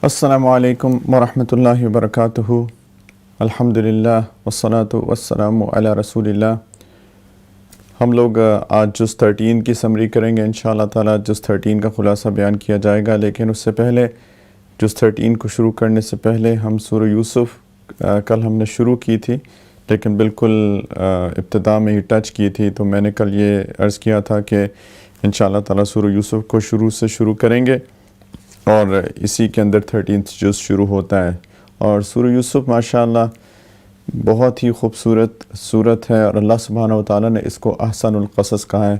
السلام علیکم ورحمۃ اللہ وبرکاتہ۔ الحمدللہ والصلاۃ والسلام علی رسول اللہ۔ ہم لوگ آج جز 13 کی سمری کریں گے انشاءاللہ تعالیٰ۔ جز 13 کا خلاصہ بیان کیا جائے گا، لیکن اس سے پہلے جز 13 کو شروع کرنے سے پہلے ہم سورہ یوسف کل ہم نے شروع کی تھی، لیکن بالکل ابتدا میں ہی ٹچ کی تھی، تو میں نے کل یہ عرض کیا تھا کہ انشاءاللہ تعالیٰ سورہ یوسف کو شروع سے شروع کریں گے اور اسی کے اندر 13 جز شروع ہوتا ہے۔ اور سورہ یوسف ماشاءاللہ بہت ہی خوبصورت صورت ہے، اور اللہ سبحانہ و تعالیٰ نے اس کو احسن القصص کہا ہے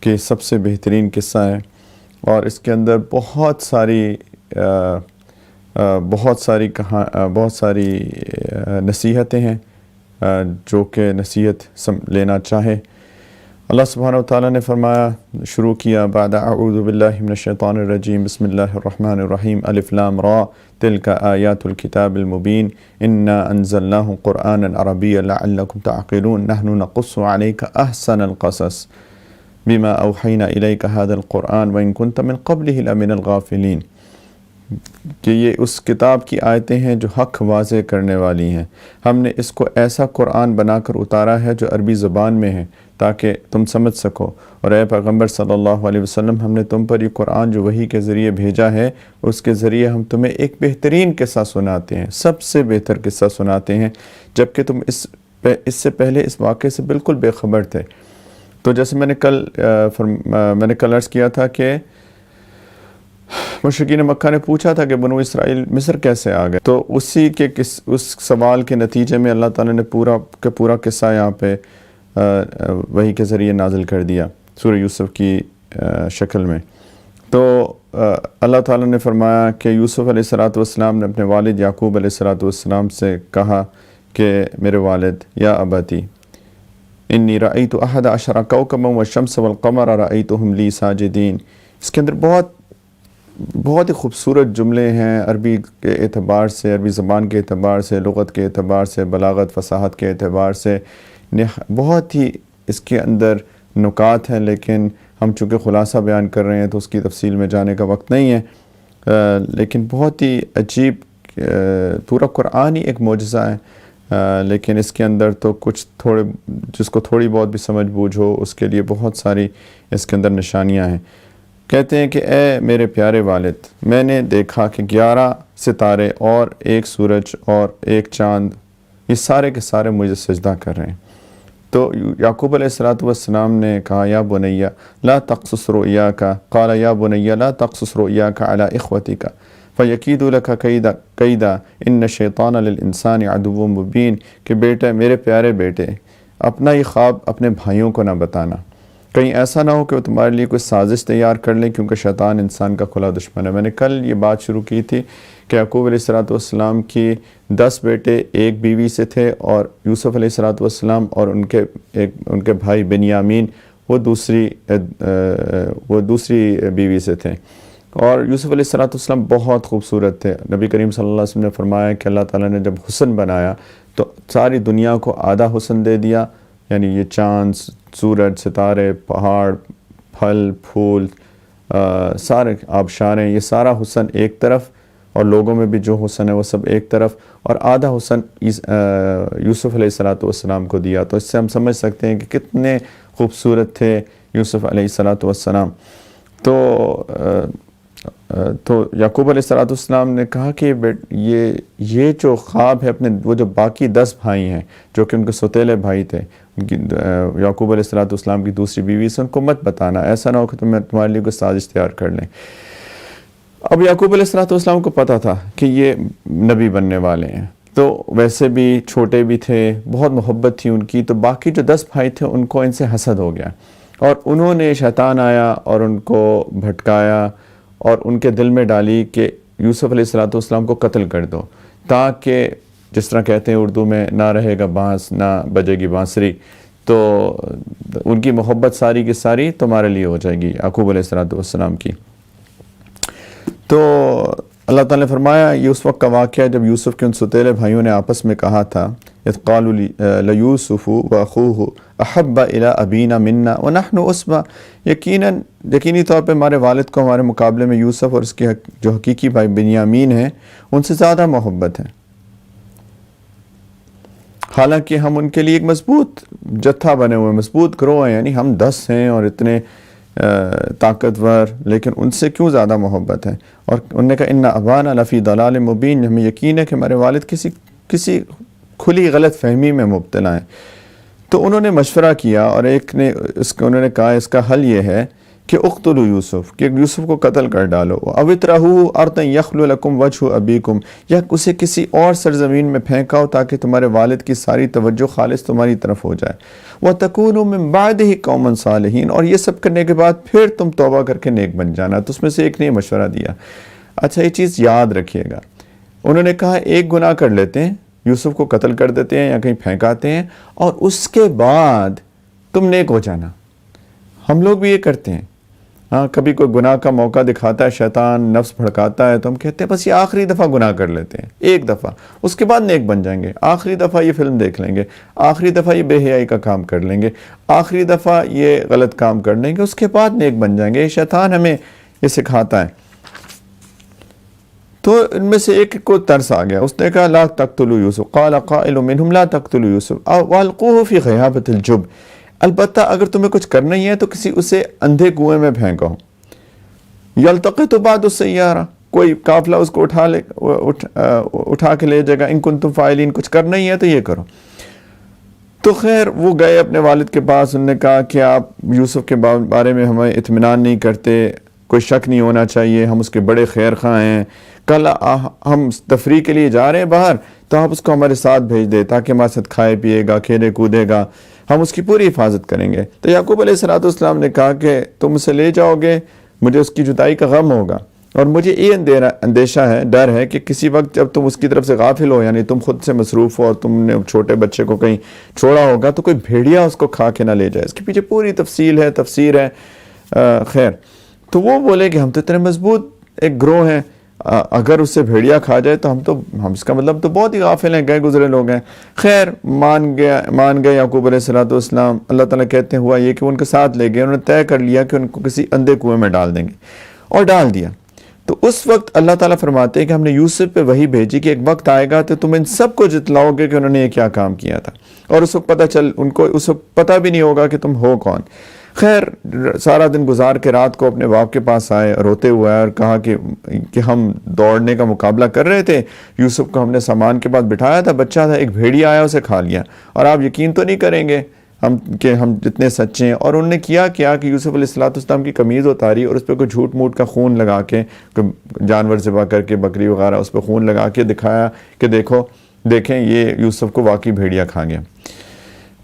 کہ سب سے بہترین قصہ ہے، اور اس کے اندر بہت ساری نصیحتیں ہیں جو کہ نصیحت لینا چاہے۔ اللہ سبحانہ و تعالیٰ نے فرمایا، شروع کیا بعد اعوذ باللہ من الشیطان الرجیم، بسم اللہ الرحمن الرحیم، الف لام را تلک آیات الکتاب المبین، انا انزلناہ قرآنا عربیا لعلکم تعقلون، نحن نقص علیک احسن القصص بما اوحینا الیک هذا القرآن وان کنت من قبلہ لمن الغافلین، کہ یہ اس کتاب کی آیتیں ہیں جو حق واضح کرنے والی ہیں۔ ہم نے اس کو ایسا قرآن بنا کر اتارا ہے جو عربی زبان میں ہے تاکہ تم سمجھ سکو، اور اے پیغمبر صلی اللہ علیہ وسلم، ہم نے تم پر یہ قرآن جو وحی کے ذریعے بھیجا ہے، اس کے ذریعے ہم تمہیں ایک بہترین قصہ سناتے ہیں، سب سے بہتر قصہ سناتے ہیں، جبکہ تم اس سے پہلے اس واقعے سے بالکل بے خبر تھے۔ تو جیسے میں نے کل عرض کیا تھا کہ مشرکین مکہ نے پوچھا تھا کہ بنو اسرائیل مصر کیسے آ گئے، تو اسی کے اس سوال کے نتیجے میں اللہ تعالیٰ نے پورا قصہ یہاں پہ وحی کے ذریعے نازل کر دیا سورہ یوسف کی شکل میں۔ تو اللہ تعالیٰ نے فرمایا کہ یوسف علیہ السلام نے اپنے والد یعقوب علیہ السلام سے کہا کہ میرے والد، یا ابتی انی رأیت احد عشر کوکبا والشمس والقمر رأیتہم لی ساجدین۔ اس کے اندر بہت ہی خوبصورت جملے ہیں، عربی کے اعتبار سے، عربی زبان کے اعتبار سے، لغت کے اعتبار سے، بلاغت فصاحت کے اعتبار سے بہت ہی اس کے اندر نکات ہیں، لیکن ہم چونکہ خلاصہ بیان کر رہے ہیں تو اس کی تفصیل میں جانے کا وقت نہیں ہے، لیکن بہت ہی عجیب، پورا قرآن ہی ایک معجزہ ہے، لیکن اس کے اندر تو کچھ جس کو تھوڑی بہت بھی سمجھ بوجھ ہو اس کے لیے بہت ساری اس کے اندر نشانیاں ہیں۔ کہتے ہیں کہ اے میرے پیارے والد، میں نے دیکھا کہ 11 ستارے اور ایک سورج اور ایک چاند، یہ سارے کے سارے مجھے سجدہ کر رہے ہیں۔ تو یعقوب علیہ السلام نے کہا، یا بنی لا تقصص رؤیاک، قال یا بنی لا تقصص رؤیاک علی اخوتک فیکیدوا لک کیدا ان الشیطان للانسان عدو مبین، کہ بیٹا، میرے پیارے بیٹے، اپنا یہ خواب اپنے بھائیوں کو نہ بتانا، کہیں ایسا نہ ہو کہ وہ تمہارے لیے کوئی سازش تیار کر لیں، کیونکہ شیطان انسان کا کھلا دشمن ہے۔ میں نے کل یہ بات شروع کی تھی کہ یعقوب علیہ السلام کی 10 بیٹے ایک بیوی سے تھے، اور یوسف علیہ السلام اور ان کے بھائی بنیامین وہ دوسری بیوی سے تھے، اور یوسف علیہ السلام بہت خوبصورت تھے۔ نبی کریم صلی اللہ علیہ وسلم نے فرمایا کہ اللہ تعالیٰ نے جب حسن بنایا تو ساری دنیا کو آدھا حسن دے دیا، یعنی یہ چاند، سورج، ستارے، پہاڑ، پھل پھول، سارے آبشاریں، یہ سارا حسن ایک طرف، اور لوگوں میں بھی جو حسن ہے وہ سب ایک طرف، اور آدھا حسن یوسف علیہ السلام کو دیا۔ تو اس سے ہم سمجھ سکتے ہیں کہ کتنے خوبصورت تھے یوسف علیہ السلام۔ تو یعقوب علیہ السلام نے کہا کہ یہ جو خواب ہے وہ جو باقی 10 بھائی ہیں جو کہ ان کے سوتیلے بھائی تھے، یعقوب علیہ السلام کی دوسری بیوی سے، ان کو مت بتانا، ایسا نہ ہو کہ تمہارے لیے کوئی سازش تیار کر لیں۔ اب یعقوب علیہ السلام کو پتہ تھا کہ یہ نبی بننے والے ہیں، تو ویسے بھی چھوٹے بھی تھے، بہت محبت تھی ان کی، تو باقی جو 10 بھائی تھے ان کو ان سے حسد ہو گیا، اور انہوں نے، شیطان آیا اور ان کو بھٹکایا اور ان کے دل میں ڈالی کہ یوسف علیہ السلام کو قتل کر دو، تاکہ جس طرح کہتے ہیں اردو میں، نہ رہے گا بانس نہ بجے گی بانسری، تو ان کی محبت ساری کی ساری تمہارے لیے ہو جائے گی، یعقوب علیہ السلام کی۔ تو اللہ تعالیٰ نے فرمایا، یہ اس وقت کا واقعہ جب یوسف کے ان سوتیلے بھائیوں نے آپس میں کہا تھا، اذ قالوا لیوسف واخوہ احب الی ابینا منا ونحن عصبہ، یقینی طور پہ ہمارے والد کو ہمارے مقابلے میں یوسف اور اس کے جو حقیقی بھائی بنیامین ہیں ان سے زیادہ محبت ہے، حالانکہ ہم ان کے لیے ایک مضبوط جتھا بنے ہوئے، مضبوط گروہ ہیں، یعنی ہم 10 ہیں اور اتنے طاقتور، لیکن ان سے کیوں زیادہ محبت ہے؟ اور انہوں نے کہا ان ابانا لفی ضلال مبین، ہمیں یقین ہے کہ ہمارے والد کسی کھلی غلط فہمی میں مبتلا ہیں۔ تو انہوں نے مشورہ کیا اور ایک نے انہوں نے کہا اس کا حل یہ ہے کہ اقتلوا یوسف، کہ یوسف کو قتل کر ڈالو، او اطرحوہ ارضا یخل لکم وجہ ابیکم، یا اسے کسی اور سرزمین میں پھینکاؤ تاکہ تمہارے والد کی ساری توجہ خالص تمہاری طرف ہو جائے، وتکونوا من بعدہ قوما صالحین، اور یہ سب کرنے کے بعد پھر تم توبہ کر کے نیک بن جانا۔ تو اس میں سے ایک نے مشورہ دیا۔ اچھا یہ چیز یاد رکھیے گا، انہوں نے کہا ایک گناہ کر لیتے ہیں، یوسف کو قتل کر دیتے ہیں یا کہیں پھینکاتے ہیں، اور اس کے بعد تم نیک ہو جانا۔ ہم لوگ بھی یہ کرتے ہیں، ہاں کبھی کوئی گناہ کا موقع دکھاتا ہے شیطان، نفس بھڑکاتا ہے، تو ہم کہتے ہیں بس یہ آخری دفعہ گناہ کر لیتے ہیں، ایک دفعہ، اس کے بعد نیک بن جائیں گے، آخری دفعہ یہ فلم دیکھ لیں گے، آخری دفعہ یہ بے حیائی کا کام کر لیں گے، آخری دفعہ یہ غلط کام کر لیں گے، اس کے بعد نیک بن جائیں گے۔ یہ شیطان ہمیں یہ سکھاتا ہے۔ تو ان میں سے ایک کو ترس آ گیا، اس نے کہا لا تقتلوا یوسف، قال قائل منهم لا تقتلوا یوسف والقوه فی غیابۃ الجب، البتہ اگر تمہیں کچھ کرنا ہی ہے تو کسی اسے اندھے کنویں میں پھینکو، یلتقط بعض السیارہ، کوئی قافلہ اس کو اٹھا کے لے جائے گا، ان کنتم فاعلین، کچھ کرنا ہی ہے تو یہ کرو۔ تو خیر وہ گئے اپنے والد کے پاس، انہوں نے کہا کہ آپ یوسف کے بارے میں ہمیں اطمینان نہیں کرتے، کوئی شک نہیں ہونا چاہیے، ہم اس کے بڑے خیر خواہ ہیں، کل ہم تفریح کے لیے جا رہے ہیں باہر تو آپ اس کو ہمارے ساتھ بھیج دیں تاکہ ہمارے ساتھ کھائے پیے گا، کھیلے کودے گا، ہم اس کی پوری حفاظت کریں گے۔ تو یعقوب علیہ السلام نے کہا کہ تم اسے لے جاؤ گے، مجھے اس کی جدائی کا غم ہوگا، اور مجھے یہ اندیشہ ہے، ڈر ہے کہ کسی وقت جب تم اس کی طرف سے غافل ہو، یعنی تم خود سے مصروف ہو اور تم نے چھوٹے بچے کو کہیں چھوڑا ہوگا تو کوئی بھیڑیا اس کو کھا کے نہ لے جائے۔ اس کے پیچھے پوری تفسیر ہے۔ خیر تو وہ بولے کہ ہم تو اتنے مضبوط ایک گروہ ہیں، اگر اس سے بھیڑیا کھا جائے تو ہم اس کا مطلب تو بہت ہی غافل ہیں، گئے گزرے لوگ ہیں۔ خیر مان گئے یعقوب علیہ السلام۔ اللہ تعالیٰ کہتے ہیں ہوا یہ کہ ان کے ساتھ لے گئے، انہوں نے طے کر لیا کہ ان کو کسی اندھے کنویں میں ڈال دیں گے، اور ڈال دیا۔ تو اس وقت اللہ تعالیٰ فرماتے ہیں کہ ہم نے یوسف پہ وحی بھیجی کہ ایک وقت آئے گا تو تم ان سب کو جتلاؤ گے کہ انہوں نے یہ کیا کام کیا تھا، اور اس وقت ان کو اس وقت پتہ بھی نہیں ہوگا کہ تم ہو کون۔ خیر سارا دن گزار کے رات کو اپنے باپ کے پاس آئے، روتے ہوئے آئے اور کہا کہ ہم دوڑنے کا مقابلہ کر رہے تھے، یوسف کو ہم نے سامان کے پاس بٹھایا تھا، بچہ تھا، ایک بھیڑیا آیا اسے کھا لیا، اور آپ یقین تو نہیں کریں گے کہ ہم جتنے سچے ہیں۔ اور انہوں نے کیا کہ یوسف علیہ السلام کی قمیض اتاری اور اس پہ کوئی جھوٹ موٹ کا خون لگا کے، جانور ذبح کر کے، بکری وغیرہ اس پہ خون لگا کے دکھایا کہ دیکھیں یہ یوسف کو واقعی بھیڑیا کھا گیا۔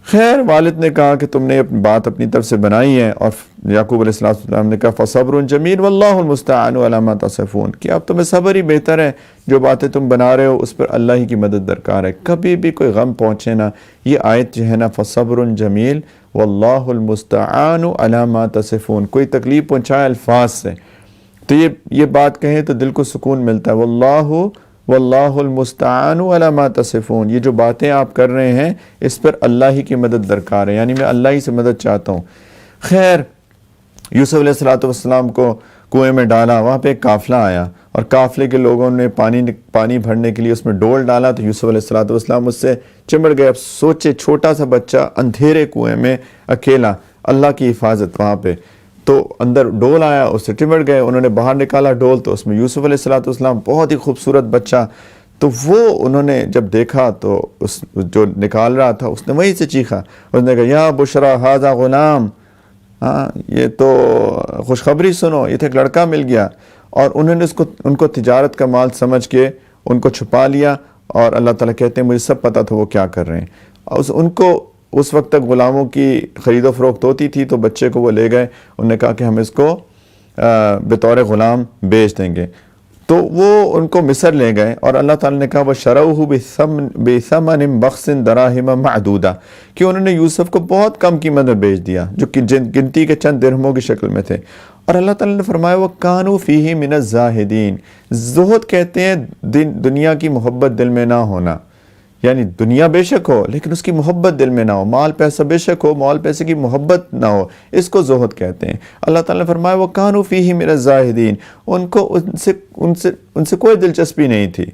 خیر والد نے کہا کہ تم نے بات اپنی طرف سے بنائی ہے، اور یعقوب علیہ السلام نے کہا فصبر جمیل واللہ المستعان علی ما تصفون، کہ اب تمہیں صبر ہی بہتر ہے، جو باتیں تم بنا رہے ہو اس پر اللہ ہی کی مدد درکار ہے، کبھی بھی کوئی غم پہنچے نا۔ یہ آیت جو ہے نا فصبر جمیل واللہ المستعان علی ما تصفون، کوئی تکلیف پہنچائے الفاظ سے تو یہ بات کہیں تو دل کو سکون ملتا ہے، واللہ المستعان علی ما تصفون، یہ جو باتیں آپ کر رہے ہیں اس پر اللہ ہی کی مدد درکار ہے، یعنی میں اللہ ہی سے مدد چاہتا ہوں۔ خیر یوسف علیہ السلام کو کنویں میں ڈالا، وہاں پہ ایک قافلہ آیا اور قافلے کے لوگوں نے پانی بھرنے کے لیے اس میں ڈول ڈالا، تو یوسف علیہ السلام اس سے چمڑ گئے۔ اب سوچے چھوٹا سا بچہ اندھیرے کنویں میں اکیلا، اللہ کی حفاظت وہاں پہ، تو اندر ڈول آیا، اس سے چمڑ گئے، انہوں نے باہر نکالا ڈول تو اس میں یوسف علیہ السلام بہت ہی خوبصورت بچہ، تو وہ انہوں نے جب دیکھا تو جو نکال رہا تھا اس نے وہیں سے چیخا، اس نے کہا یا بشرا ھذا غلام، ہاں یہ تو خوشخبری سنو، یہ تو ایک لڑکا مل گیا۔ اور انہوں نے ان کو تجارت کا مال سمجھ کے ان کو چھپا لیا، اور اللہ تعالیٰ کہتے ہیں مجھے سب پتہ تھا وہ کیا کر رہے ہیں۔ ان کو اس وقت تک غلاموں کی خرید و فروخت ہوتی تھی، تو بچے کو وہ لے گئے، انہوں نے کہا کہ ہم اس کو بطور غلام بیچ دیں گے، تو وہ ان کو مصر لے گئے، اور اللہ تعالیٰ نے کہا وَشَرَوْهُ بِثَمَنٍ بَخْسٍ دَرَاهِمَ مَعْدُودَةٍ، کہ انہوں نے یوسف کو بہت کم قیمت میں بیچ دیا، جو کہ گنتی کے چند درہموں کی شکل میں تھے۔ اور اللہ تعالیٰ نے فرمایا وَكَانُوا فِيهِ مِنَ الزَّاهِدِينَ، زہد کہتے ہیں دنیا کی محبت دل میں نہ ہونا، یعنی دنیا بے شک ہو لیکن اس کی محبت دل میں نہ ہو، مال پیسہ بے شک ہو، مال پیسے کی محبت نہ ہو، اس کو زہد کہتے ہیں۔ اللہ تعالیٰ نے فرمایا وَكَانُوا فِيهِ مِنَ الزَّاهِدِينَ، ان کو ان سے کوئی دلچسپی نہیں تھی۔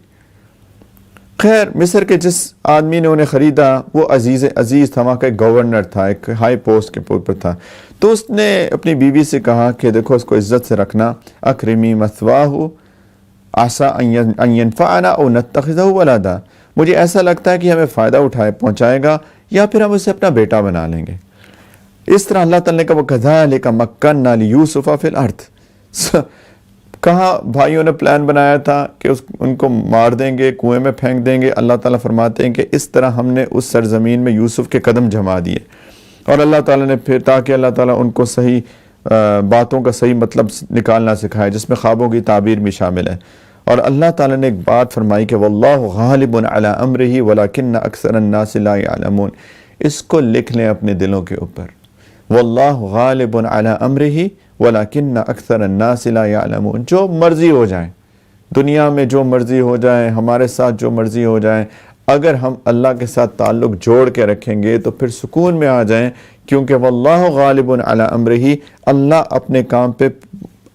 خیر مصر کے جس آدمی نے انہیں خریدا وہ عزیز تھا، وہاں کا ایک گورنر تھا، ایک ہائی پوسٹ کے اوپر تھا، تو اس نے اپنی بیوی سے کہا کہ دیکھو اس کو عزت سے رکھنا، اکرمی مثواہ عسیٰ ان ینفعنا او نتخذہ ولدا، مجھے ایسا لگتا ہے کہ ہمیں فائدہ پہنچائے گا یا پھر ہم اسے اپنا بیٹا بنا لیں گے۔ اس طرح اللہ تعالیٰ نے کہا وَكَذَلِكَ مَكَّنَّا لِيُوسُفَ فِي الْأَرْضِ، کہاں بھائیوں نے پلان بنایا تھا کہ ان کو مار دیں گے، کنویں میں پھینک دیں گے، اللہ تعالیٰ فرماتے ہیں کہ اس طرح ہم نے اس سرزمین میں یوسف کے قدم جما دیے، اور اللہ تعالیٰ نے پھر تاکہ اللہ تعالیٰ ان کو صحیح باتوں کا صحیح مطلب نکالنا سکھائے، جس میں خوابوں کی تعبیر بھی شامل ہے۔ اور اللہ تعالیٰ نے ایک بات فرمائی کہ واللہ غالب علی امرہ ولکن اکثر الناس لا یعلمون، اس کو لکھ لیں اپنے دلوں کے اوپر، واللہ غالب علی امرہ ولیکن اکثر الناس لا یعلمون، جو مرضی ہو جائیں دنیا میں، جو مرضی ہو جائیں ہمارے ساتھ، جو مرضی ہو جائیں، اگر ہم اللہ کے ساتھ تعلق جوڑ کے رکھیں گے تو پھر سکون میں آ جائیں، کیونکہ واللہ غالب علی امرہ، اللہ اپنے کام پہ،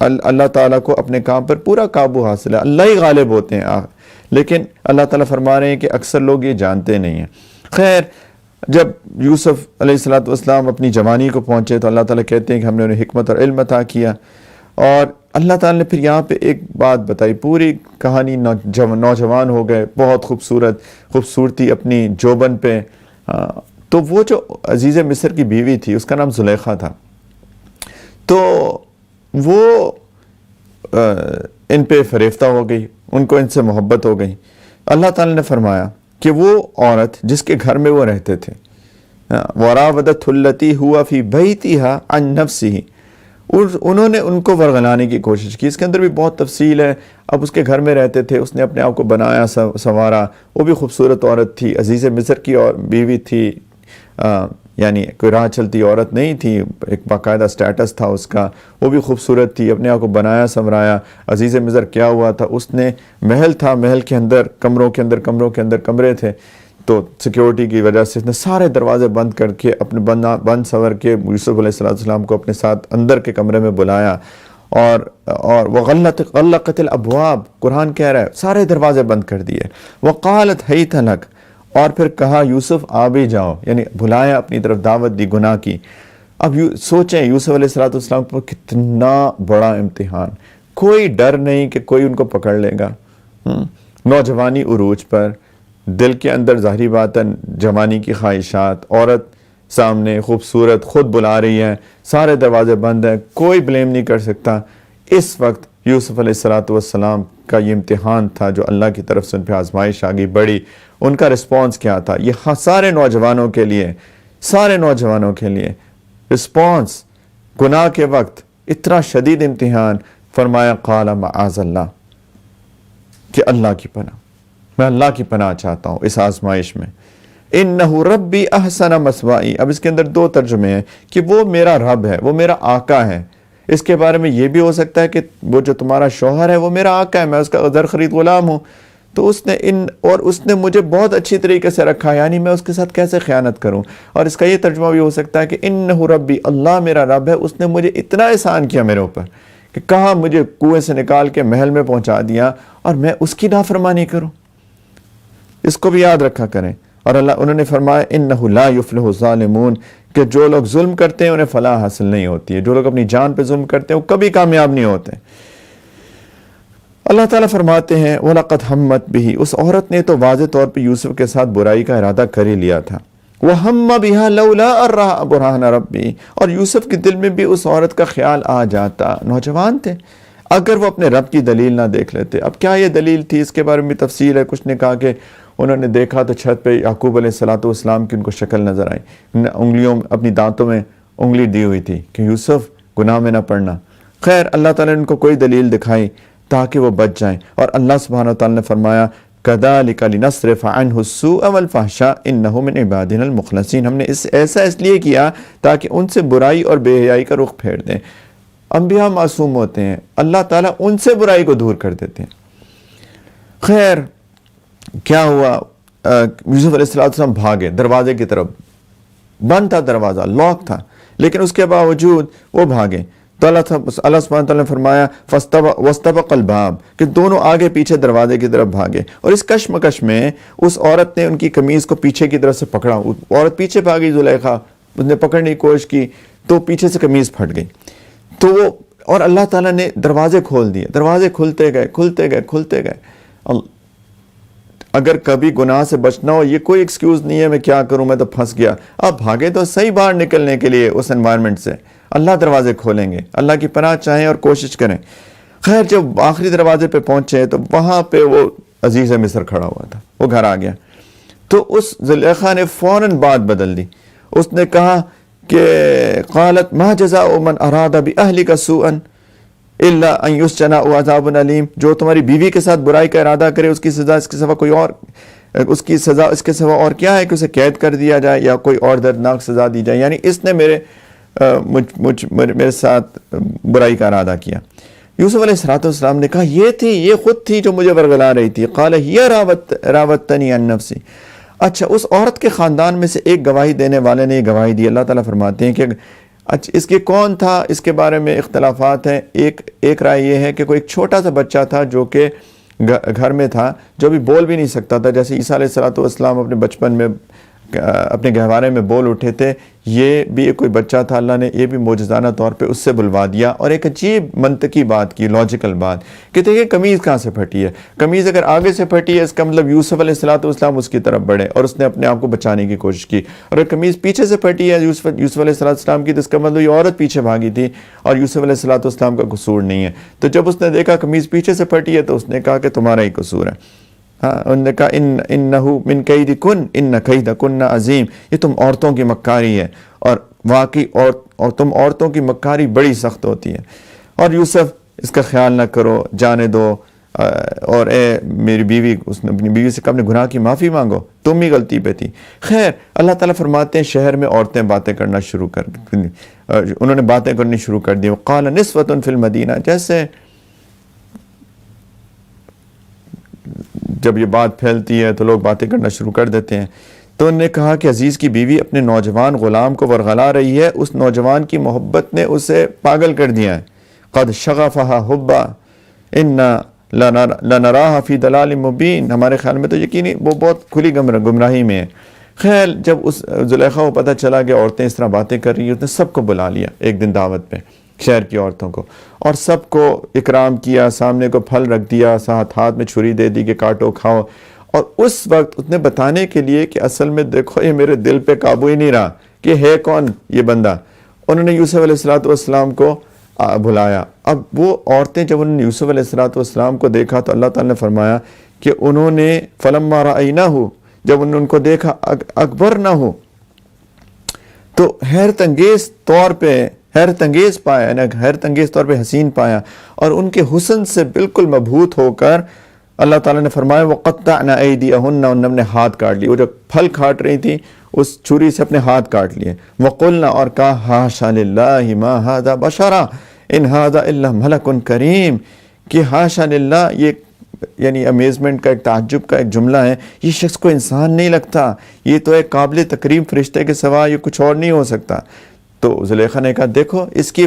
اللہ تعالیٰ کو اپنے کام پر پورا قابو حاصل ہے، اللہ ہی غالب ہوتے ہیں، لیکن اللہ تعالیٰ فرما رہے ہیں کہ اکثر لوگ یہ جانتے نہیں ہیں۔ خیر جب یوسف علیہ السلام اپنی جوانی کو پہنچے تو اللہ تعالیٰ کہتے ہیں کہ ہم نے انہیں حکمت اور علم عطا کیا، اور اللہ تعالیٰ نے پھر یہاں پہ ایک بات بتائی، پوری کہانی نوجوان ہو گئے، بہت خوبصورتی اپنی جوبن پہ، تو وہ جو عزیز مصر کی بیوی تھی اس کا نام زلیخا تھا، تو وہ ان پہ فریفتہ ہو گئی، ان کو ان سے محبت ہو گئی۔ اللہ تعالیٰ نے فرمایا کہ وہ عورت جس کے گھر میں وہ رہتے تھے، وراودت التی ہوا فی بیتہا عن نفسہ، انہوں نے ان کو ورغلانے کی کوشش کی۔ اس کے اندر بھی بہت تفصیل ہے۔ اب اس کے گھر میں رہتے تھے، اس نے اپنے آپ کو بنایا سنوارا، وہ بھی خوبصورت عورت تھی، عزیز مصر کی بیوی تھی، یعنی کوئی راہ چلتی عورت نہیں تھی، ایک باقاعدہ سٹیٹس تھا اس کا، وہ بھی خوبصورت تھی، اپنے آپ کو بنایا سنورایا۔ عزیز مصر کیا ہوا تھا، اس نے محل تھا، محل کے اندر کمروں کے اندر کمرے تھے، تو سیکیورٹی کی وجہ سے اس نے سارے دروازے بند کر کے اپنے بند سور کے یوسف علیہ السلام کو اپنے ساتھ اندر کے کمرے میں بلایا، اور وغلقت الابواب، قرآن کہہ رہا ہے سارے دروازے بند کر دیے، وقالت حیت لک، اور پھر کہا یوسف آ بھی جاؤ، یعنی بلایا اپنی طرف، دعوت دی گناہ کی۔ اب سوچیں یوسف علیہ السلام پر کتنا بڑا امتحان، کوئی ڈر نہیں کہ کوئی ان کو پکڑ لے گا، نوجوانی عروج پر، دل کے اندر ظاہری بات ہے جوانی کی خواہشات، عورت سامنے خوبصورت خود بلا رہی ہے، سارے دروازے بند ہیں، کوئی بلیم نہیں کر سکتا۔ اس وقت یوسف علیہ السلام کا یہ امتحان تھا جو اللہ کی طرف سے ان پہ آزمائش آ گئی بڑی۔ ان کا رسپانس کیا تھا؟ یہ سارے نوجوانوں کے لیے رسپانس گناہ کے وقت اتنا شدید امتحان، فرمایا قال معاذ اللہ، کہ اللہ کی پناہ، میں اللہ کی پناہ چاہتا ہوں اس آزمائش میں۔ انہ ربی احسن مثوائی، اب اس کے اندر دو ترجمے ہیں کہ وہ میرا رب ہے، وہ میرا آقا ہے۔ اس کے بارے میں یہ بھی ہو سکتا ہے کہ وہ جو تمہارا شوہر ہے وہ میرا آقا ہے، میں اس کا زر خرید غلام ہوں، تو اس نے مجھے بہت اچھی طریقے سے رکھا ہے، یعنی میں اس کے ساتھ کیسے خیانت کروں۔ اور اس کا یہ ترجمہ بھی ہو سکتا ہے کہ انہ ربی، اللہ میرا رب ہے، اس نے مجھے اتنا احسان کیا میرے اوپر کہ کہاں مجھے کنویں سے نکال کے محل میں پہنچا دیا، اور میں اس کی نافرمانی کروں۔ اس کو بھی یاد رکھا کریں۔ اور انہوں نے فرمایا انہ لا یفلح الظالمون، کہ جو لوگ ظلم کرتے ہیں انہیں فلاح حاصل نہیں ہوتی ہے، جو لوگ اپنی جان پہ ظلم کرتے ہیں وہ کبھی کامیاب نہیں ہوتے۔ اللہ تعالیٰ فرماتے ہیں وَلَقَدْ هَمَّتْ بِهِ، اس عورت نے تو واضح طور پہ یوسف کے ساتھ برائی کا ارادہ کر ہی لیا تھا۔ وَهَمَّ بِهَا لَوْلَا أَن رَأَىٰ بُرْهَانَ رَبِّهِ، اور یوسف کے دل میں بھی اس عورت کا خیال آ جاتا، نوجوان تھے، اگر وہ اپنے رب کی دلیل نہ دیکھ لیتے۔ اب کیا یہ دلیل تھی، اس کے بارے میں تفصیل ہے۔ کچھ نے کہا کہ انہوں نے دیکھا تو چھت پہ یعقوب علیہ السلام کی ان کو شکل نظر آئی، انگلیوں اپنی دانتوں میں انگلی دی ہوئی تھی کہ یوسف گناہ میں نہ پڑنا۔ خیر اللہ تعالیٰ نے ان کو کوئی دلیل دکھائی تاکہ وہ بچ جائیں، اور اللہ سبحانہ وتعالیٰ نے فرمایا كَذَلِكَ لِنَصْرِفَ عَنْهُ السُّوءَ وَالْفَحْشَاءَ إِنَّهُ مِنْ عِبَادِنَا الْمُخْلَصِينَ، ہم نے ایسا اس لیے کیا تاکہ ان سے برائی اور بے حیائی کا رخ پھیر دیں۔ انبیاء معصوم ہوتے ہیں، اللہ تعالیٰ ان سے برائی کو دور کر دیتے ہیں۔ خیر کیا ہوا، یوسف علیہ السلام بھاگے دروازے کی طرف، بند تھا دروازہ، لاک تھا، لیکن اس کے باوجود وہ بھاگے. تو اللہ سبحانہ تعالیٰ نے فرمایا واستبق الباب، کہ دونوں آگے پیچھے دروازے کی طرف بھاگے. اور اس کشمکش میں اس عورت نے ان کی قمیض کو پیچھے کی طرف سے پکڑا. عورت پیچھے بھاگی، زلیخا اس نے پکڑنے کی کوشش کی تو پیچھے سے قمیض پھٹ گئی. تو وہ اور اللہ تعالیٰ نے دروازے کھول دیے، دروازے کھلتے گئے. اگر کبھی گناہ سے بچنا ہو، یہ کوئی ایکسکیوز نہیں ہے میں کیا کروں، میں تو پھنس گیا. آپ بھاگے تو صحیح باہر نکلنے کے لیے اس انوائرمنٹ سے. اللہ دروازے کھولیں گے، اللہ کی پناہ چاہیں اور کوشش کریں. خیر جب آخری دروازے پہ پہنچے تو وہاں پہ وہ عزیز مصر کھڑا ہوا تھا، وہ گھر آ گیا. تو اس زلیخا نے فوراً بات بدل دی. اس نے کہا کہ قالت ما جزاء من اراد باہلک سوءا الا ان یسجن او عذاب علیم، جو تمہاری بیوی کے ساتھ برائی کا ارادہ کرے اس کی سزا اس کے سوا کوئی اور، اس کی سزا اس کے سوا اور کیا ہے کہ اسے قید کر دیا جائے یا کوئی اور دردناک سزا دی جائے. یعنی اس نے میرے ساتھ برائی کا ارادہ کیا. یوسف علیہ السلام نے کہا یہ خود تھی جو مجھے ورغلا رہی تھی. قال ہی راوتنی عن نفسی. اچھا اس عورت کے خاندان میں سے ایک گواہی دینے والے نے یہ گواہی دی. اللہ تعالیٰ فرماتے ہیں کہ اچھا اس کے کون تھا، اس کے بارے میں اختلافات ہیں. ایک رائے یہ ہے کہ کوئی ایک چھوٹا سا بچہ تھا جو کہ گھر میں تھا، جو بھی بول بھی نہیں سکتا تھا. جیسے عیسیٰ علیہ السلام اپنے بچپن میں اپنے گہوارے میں بول اٹھے تھے، یہ بھی کوئی بچہ تھا، اللہ نے یہ بھی معجزانہ طور پہ اس سے بلوا دیا. اور ایک عجیب منطقی بات کی، لاجیکل بات کہ دیکھیں قمیض کہاں سے پھٹی ہے. قمیض اگر آگے سے پھٹی ہے اس کا مطلب یوسف علیہ السلام اس کی طرف بڑھے اور اس نے اپنے آپ کو بچانے کی کوشش کی. اور اگر قمیض پیچھے سے پھٹی ہے یوسف علیہ السلام کی تو اس کا مطلب یہ عورت پیچھے بھاگی تھی اور یوسف علیہ السلام کا قصور نہیں ہے. تو جب اس نے دیکھا قمیض پیچھے سے پھٹی ہے تو اس نے کہا کہ تمہارا ہی قصور ہے. انہوں نے کہا انہو من کیدکن ان کیدکن عظیم، یہ تم عورتوں کی مکاری ہے اور واقعی اور تم عورتوں کی مکاری بڑی سخت ہوتی ہے. اور یوسف اس کا خیال نہ کرو، جانے دو، اور اے میری بیوی، اس نے اپنی بیوی سے کہا اپنے گناہ کی معافی مانگو، تم ہی غلطی پہ تھی. خیر اللہ تعالیٰ فرماتے ہیں شہر میں عورتیں باتیں کرنا شروع انہوں نے باتیں کرنی شروع کر دی. وقال نسوۃ فی المدینہ، جیسے جب یہ بات پھیلتی ہے تو لوگ باتیں کرنا شروع کر دیتے ہیں. تو انہوں نے کہا کہ عزیز کی بیوی اپنے نوجوان غلام کو ورغلا رہی ہے، اس نوجوان کی محبت نے اسے پاگل کر دیا ہے. قد شغفہا حبا انا لنراہا فی دلال مبین، ہمارے خیال میں تو یقینی وہ بہت کھلی گمراہی میں ہے. خیر جب اس زلیخا کو پتہ چلا کہ عورتیں اس طرح باتیں کر رہی ہیں، اس نے سب کو بلا لیا ایک دن دعوت پہ، شہر کی عورتوں کو، اور سب کو اکرام کیا، سامنے کو پھل رکھ دیا، ہاتھ میں چھری دے دی کہ کاٹو کھاؤ. اور اس وقت اس نے بتانے کے لیے کہ اصل میں دیکھو یہ میرے دل پہ قابو ہی نہیں رہا کہ ہے کون یہ بندہ، انہوں نے یوسف علیہ السلام کو بلایا. اب وہ عورتیں جب انہوں نے یوسف علیہ السلام کو دیکھا تو اللہ تعالیٰ نے فرمایا کہ انہوں نے فلما رأیناہ، جب انہوں نے ان کو دیکھا اکبر نہ ہو تو حیرت انگیز طور پہ حسین پایا، اور ان کے حسن سے بالکل مبہوت ہو کر اللہ تعالیٰ نے فرمایا وَقَطَّعْنَ أَيْدِيَهُنَّ، انہوں نے ہاتھ کاٹ لیے، وہ جو پھل کاٹ رہی تھی اس چھری سے اپنے ہاتھ کاٹ لیے. وَقُلْنَا، اور کہا حاشا للہ ما هذا بشرا ان هذا الا ملک کریم، کہ حاشا للہ، یہ یعنی امیزمنٹ کا ایک تعجب کا ایک جملہ ہے، یہ شخص کو انسان نہیں لگتا، یہ تو ایک قابل تکریم فرشتے کے سوا یہ کچھ اور نہیں ہو سکتا. تو زلیخا نے کہا دیکھو اس کی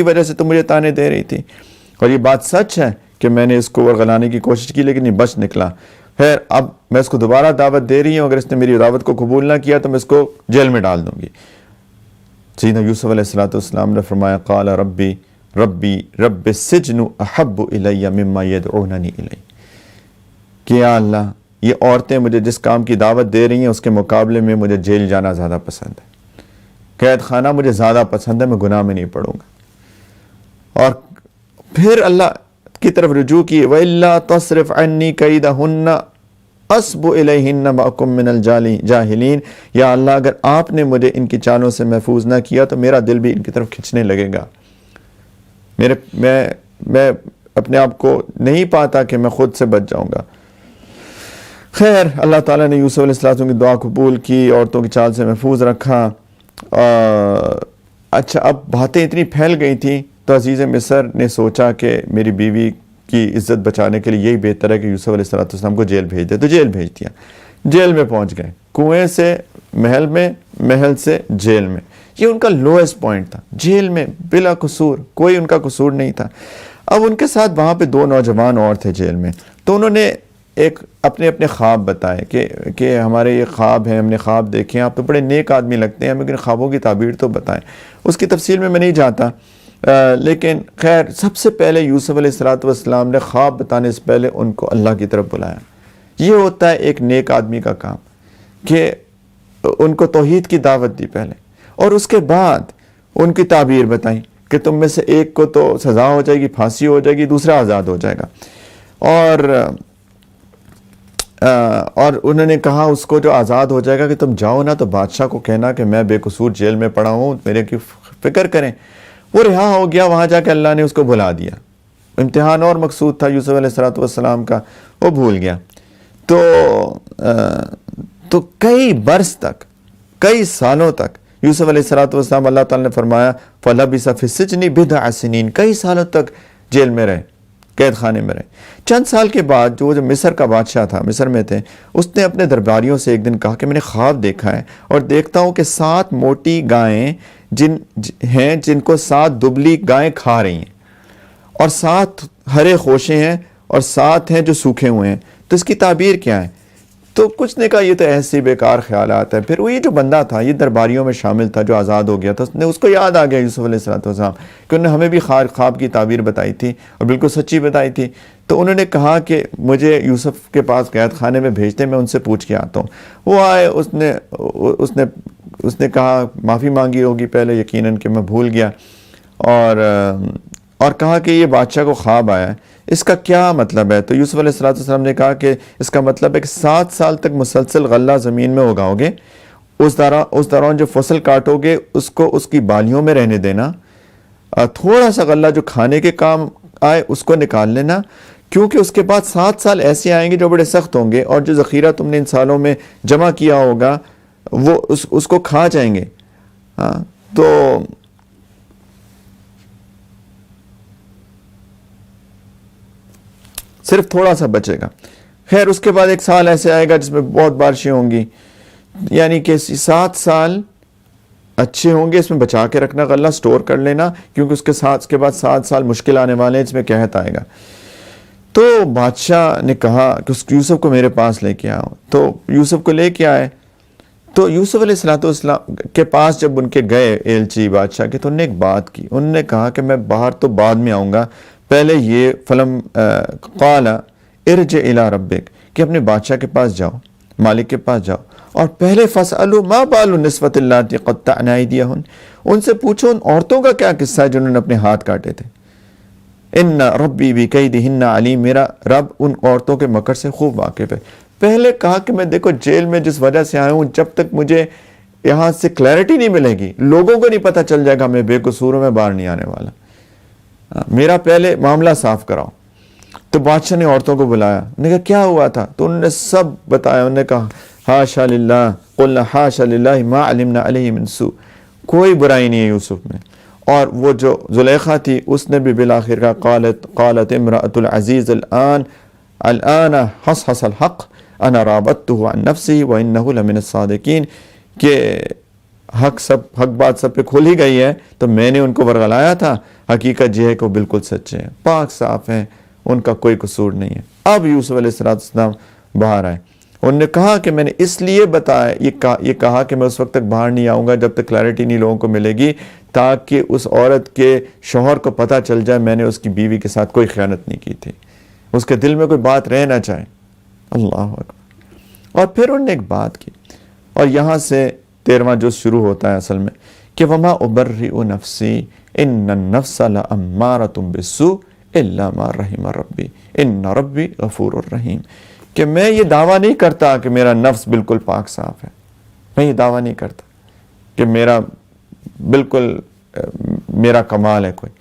وجہ سے تو مجھے تانے دے رہی تھی، اور یہ بات سچ ہے کہ میں نے اس کو ورغلانے کی کوشش کی لیکن یہ بچ نکلا. خیر اب میں اس کو دوبارہ دعوت دے رہی ہوں، اگر اس نے میری دعوت کو قبول نہ کیا تو میں اس کو جیل میں ڈال دوں گی. سیدنا یوسف علیہ السلام نے فرمایا قال ربی السجن احب الی مما یدعوننی الی، کہ یا اللہ یہ عورتیں مجھے جس کام کی دعوت دے رہی ہیں اس کے مقابلے میں مجھے جیل جانا زیادہ پسند ہے، قید خانہ مجھے زیادہ پسند ہے، میں گناہ میں نہیں پڑوں گا. اور پھر اللہ کی طرف رجوع کی وَإِلَّا تَصْرِفْ عَنِّي كَيْدَهُنَّ أَصْبُ إِلَيْهِنَّ وَأَكُن مِّنَ الْجَاهِلِينَ، یا اللہ اگر آپ نے مجھے ان کی چالوں سے محفوظ نہ کیا تو میرا دل بھی ان کی طرف کھنچنے لگے گا، میں اپنے آپ کو نہیں پاتا کہ میں خود سے بچ جاؤں گا. خیر اللہ تعالیٰ نے یوسف علیہ السلام کی دعا قبول کی، عورتوں کی چال سے محفوظ رکھا. اچھا اب باتیں اتنی پھیل گئی تھیں تو عزیز مصر نے سوچا کہ میری بیوی کی عزت بچانے کے لیے یہی بہتر ہے کہ یوسف علیہ السلام کو جیل بھیج دے، تو جیل بھیج دیا۔ جیل میں پہنچ گئے، کنویں سے محل میں، محل سے جیل میں۔ یہ ان کا لوئسٹ پوائنٹ تھا، جیل میں بلا قصور، کوئی ان کا قصور نہیں تھا۔ اب ان کے ساتھ وہاں پہ 2 نوجوان اور تھے جیل میں، تو انہوں نے ایک اپنے خواب بتائے کہ ہمارے یہ خواب ہیں، ہم نے خواب دیکھے ہیں، آپ تو بڑے نیک آدمی لگتے ہیں، لیکن خوابوں کی تعبیر تو بتائیں۔ اس کی تفصیل میں نہیں جاتا، لیکن خیر سب سے پہلے یوسف علیہ السلام نے خواب بتانے سے پہلے ان کو اللہ کی طرف بلایا۔ یہ ہوتا ہے ایک نیک آدمی کا کام، کہ ان کو توحید کی دعوت دی پہلے، اور اس کے بعد ان کی تعبیر بتائیں کہ تم میں سے ایک کو تو سزا ہو جائے گی، پھانسی ہو جائے گی، دوسرا آزاد ہو جائے گا۔ اور انہوں نے کہا اس کو جو آزاد ہو جائے گا کہ تم جاؤ نا تو بادشاہ کو کہنا کہ میں بے قصور جیل میں پڑا ہوں، میرے کی فکر کریں۔ وہ رہا ہو گیا، وہاں جا کے اللہ نے اس کو بھلا دیا۔ امتحان اور مقصود تھا یوسف علیہ السلام کا، وہ بھول گیا۔ تو کئی برس تک، کئی سالوں تک یوسف علیہ السلام، اللہ تعالیٰ نے فرمایا فَلَبِثَ فِي السِّجْنِ بِضْعَ سِنِينَ، کئی سالوں تک جیل میں رہے، قید خانے میں رہے۔ چند سال کے بعد جو مصر کا بادشاہ تھا، مصر میں تھے، اس نے اپنے درباریوں سے ایک دن کہا کہ میں نے خواب دیکھا ہے اور دیکھتا ہوں کہ 7 موٹی گائیں جن کو 7 دبلی گائیں کھا رہی ہیں، اور 7 ہرے خوشے ہیں اور 7 ہیں جو سوکھے ہوئے ہیں، تو اس کی تعبیر کیا ہے؟ تو کچھ نے کہا یہ تو ایسے بیکار خیالات ہیں۔ پھر وہ یہ جو بندہ تھا، یہ درباریوں میں شامل تھا جو آزاد ہو گیا تھا، اس کو یاد آ گیا یوسف علیہ السلام کہ انہوں نے ہمیں بھی خواب کی تعبیر بتائی تھی اور بالکل سچی بتائی تھی۔ تو انہوں نے کہا کہ مجھے یوسف کے پاس قید خانے میں بھیجتے، میں ان سے پوچھ کے آتا ہوں۔ وہ آئے، اس نے کہا معافی مانگی ہوگی پہلے یقیناً کہ میں بھول گیا، اور کہا کہ یہ بادشاہ کو خواب آیا ہے، اس کا کیا مطلب ہے؟ تو یوسف علیہ السلام نے کہا کہ اس کا مطلب ہے کہ 7 سال تک مسلسل غلہ زمین میں اگاؤ گے، اس دوران جو فصل کاٹو گے اس کو اس کی بالیوں میں رہنے دینا، تھوڑا سا غلہ جو کھانے کے کام آئے اس کو نکال لینا، کیونکہ اس کے بعد 7 سال ایسے آئیں گے جو بڑے سخت ہوں گے، اور جو ذخیرہ تم نے ان سالوں میں جمع کیا ہوگا وہ اس کو کھا جائیں گے۔ تو صرف تھوڑا سا بچے گا۔ خیر اس کے بعد 1 سال ایسے آئے گا جس میں بہت بارشیں ہوں گی، یعنی کہ 7 سال اچھے ہوں گے، اس میں بچا کے رکھنا، غلہ سٹور کر لینا، کیونکہ اس کے بعد 7 سال مشکل آنے والے ہیں، جس میں قحط آئے گا۔ تو بادشاہ نے کہا کہ یوسف کو میرے پاس لے کے آؤ، تو یوسف کو لے کے آئے۔ تو یوسف علیہ السلام کے پاس جب ان کے گئے ایلچی بادشاہ کے، تو انہوں نے ایک بات کی، انہوں نے کہا کہ میں باہر تو بعد میں آؤں گا، پہلے یہ قال ارجع الی ربک، کہ اپنے بادشاہ کے پاس جاؤ، مالک کے پاس جاؤ، اور پہلے فاسألوا ما بال النسوۃ اللاتی قطعن ایدیہن، ان سے پوچھو ان عورتوں کا کیا قصہ ہے جنہوں نے اپنے ہاتھ کاٹے تھے۔ ان ربی بکیدہن علیم، میرا رب ان عورتوں کے مکر سے خوب واقف ہے۔ پہلے کہا کہ میں دیکھو جیل میں جس وجہ سے آیا ہوں، جب تک مجھے یہاں سے کلیئرٹی نہیں ملے گی، لوگوں کو نہیں پتہ چل جائے گا میں بے قصور ہوں، میں باہر نہیں آنے والا، میرا پہلے معاملہ صاف کراؤ۔ تو بادشاہ نے عورتوں کو بلایا، انہوں نے کہا کیا ہوا تھا؟ تو انہوں نے سب بتایا۔ انہوں نے کہا حاشا للہ، قلنا حاشا للہ ما علمنا علیہ من سوء، کوئی برائی نہیں ہے یوسف میں۔ اور وہ جو زلیخا تھی اس نے بھی بالآخر کا قالت امرأۃ العزیز الآن حصحص الحق انا راودته عن نفسه وانه لمن الصادقین، کہ حق بات سب پہ کھل ہی گئی ہے، تو میں نے ان کو ورغلایا تھا، حقیقت یہ ہے کہ وہ بالکل سچے ہیں، پاک صاف ہیں، ان کا کوئی قصور نہیں ہے۔ اب یوسف علیہ السلام باہر آئے، انہوں نے کہا کہ میں نے اس لیے بتایا، یہ کہا کہ میں اس وقت تک باہر نہیں آؤں گا جب تک کلیئرٹی نہیں لوگوں کو ملے گی، تاکہ اس عورت کے شوہر کو پتہ چل جائے میں نے اس کی بیوی کے ساتھ کوئی خیانت نہیں کی تھی، اس کے دل میں کوئی بات رہ نہ جائے۔ اللہ اکبر۔ اور پھر انہوں نے ایک بات کی، اور یہاں سے 13واں جز شروع ہوتا ہے اصل میں، کہ وما ابرئ نفسی ان النفس لامارۃ بالسوء الا ما رحم ربی ان ربی غفور الرحیم، کہ میں یہ دعویٰ نہیں کرتا کہ میرا نفس بالکل پاک صاف ہے، میں یہ دعویٰ نہیں کرتا کہ میرا کمال ہے کوئی۔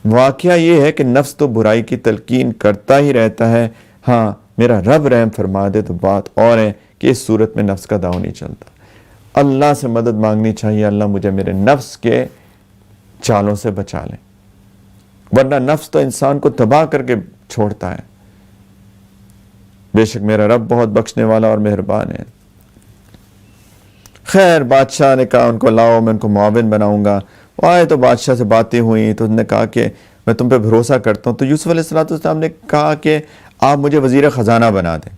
واقعہ یہ ہے کہ نفس تو برائی کی تلقین کرتا ہی رہتا ہے، ہاں میرا رب رحم فرما دے تو بات اور ہے کہ اس صورت میں نفس کا داؤ نہیں چلتا۔ اللہ سے مدد مانگنی چاہیے، اللہ مجھے میرے نفس کے چالوں سے بچا لیں۔ ورنہ نفس تو انسان کو تباہ کر کے چھوڑتا ہے. بے شک میرا رب بہت بخشنے والا اور مہربان ہے. خیر بادشاہ نے کہا ان کو لاؤ میں ان کو معاون بناؤں گا. وہ آئے تو بادشاہ سے باتیں ہوئیں تو انہوں نے کہا کہ میں تم پہ بھروسہ کرتا ہوں. تو یوسف علیہ السلام نے کہا کہ آپ مجھے وزیر خزانہ بنا دیں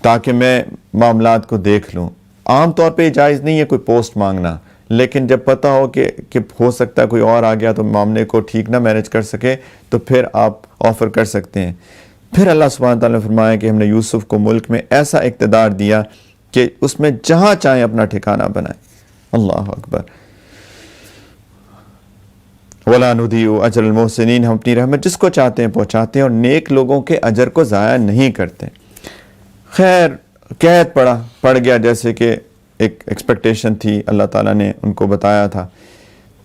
تاکہ میں معاملات کو دیکھ لوں. عام طور پہ جائز نہیں ہے کوئی پوسٹ مانگنا، لیکن جب پتہ ہو کہ ہو سکتا ہے کوئی اور آ گیا تو معاملے کو ٹھیک نہ مینج کر سکے تو پھر آپ آفر کر سکتے ہیں. پھر اللہ سبحانہ تعالیٰ نے فرمایا کہ ہم نے یوسف کو ملک میں ایسا اقتدار دیا کہ اس میں جہاں چاہیں اپنا ٹھکانہ بنائیں. اللہ اکبر. وَلَا نُضِيعُ أَجْرَ الْمُحْسِنِينَ، ہم اپنی رحمت جس کو چاہتے ہیں پہنچاتے ہیں اور نیک لوگوں کے اجر کو ضائع نہیں کرتے. خیر قید پڑ گیا جیسے کہ ایک ایکسپیکٹیشن تھی، اللہ تعالیٰ نے ان کو بتایا تھا.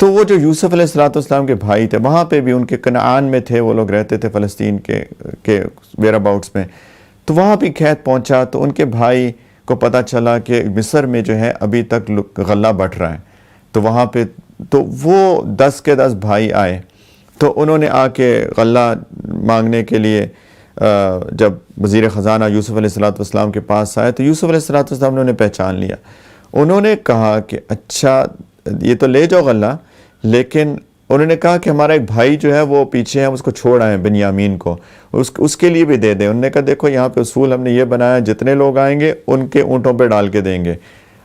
تو وہ جو یوسف علیہ السلام کے بھائی تھے وہاں پہ بھی ان کے کنعان میں تھے، وہ لوگ رہتے تھے فلسطین کے ویئر اباؤٹس میں. تو وہاں بھی قید پہنچا تو ان کے بھائی کو پتہ چلا کہ مصر میں جو ہے ابھی تک غلہ بٹ رہا ہے. تو وہاں پہ تو وہ 10 کے 10 بھائی آئے تو انہوں نے آ کے غلہ مانگنے کے لیے جب وزیر خزانہ یوسف علیہ السلام کے پاس آئے تو یوسف علیہ السلام نے انہیں پہچان لیا. انہوں نے کہا کہ اچھا یہ تو لے جاؤ غلہ، لیکن انہوں نے کہا کہ ہمارا ایک بھائی جو ہے وہ پیچھے ہے، اس کو چھوڑ آئے بنیامین کو، اس کے لیے بھی دے دیں. انہوں نے کہا دیکھو یہاں پہ اصول ہم نے یہ بنایا جتنے لوگ آئیں گے ان کے اونٹوں پہ ڈال کے دیں گے،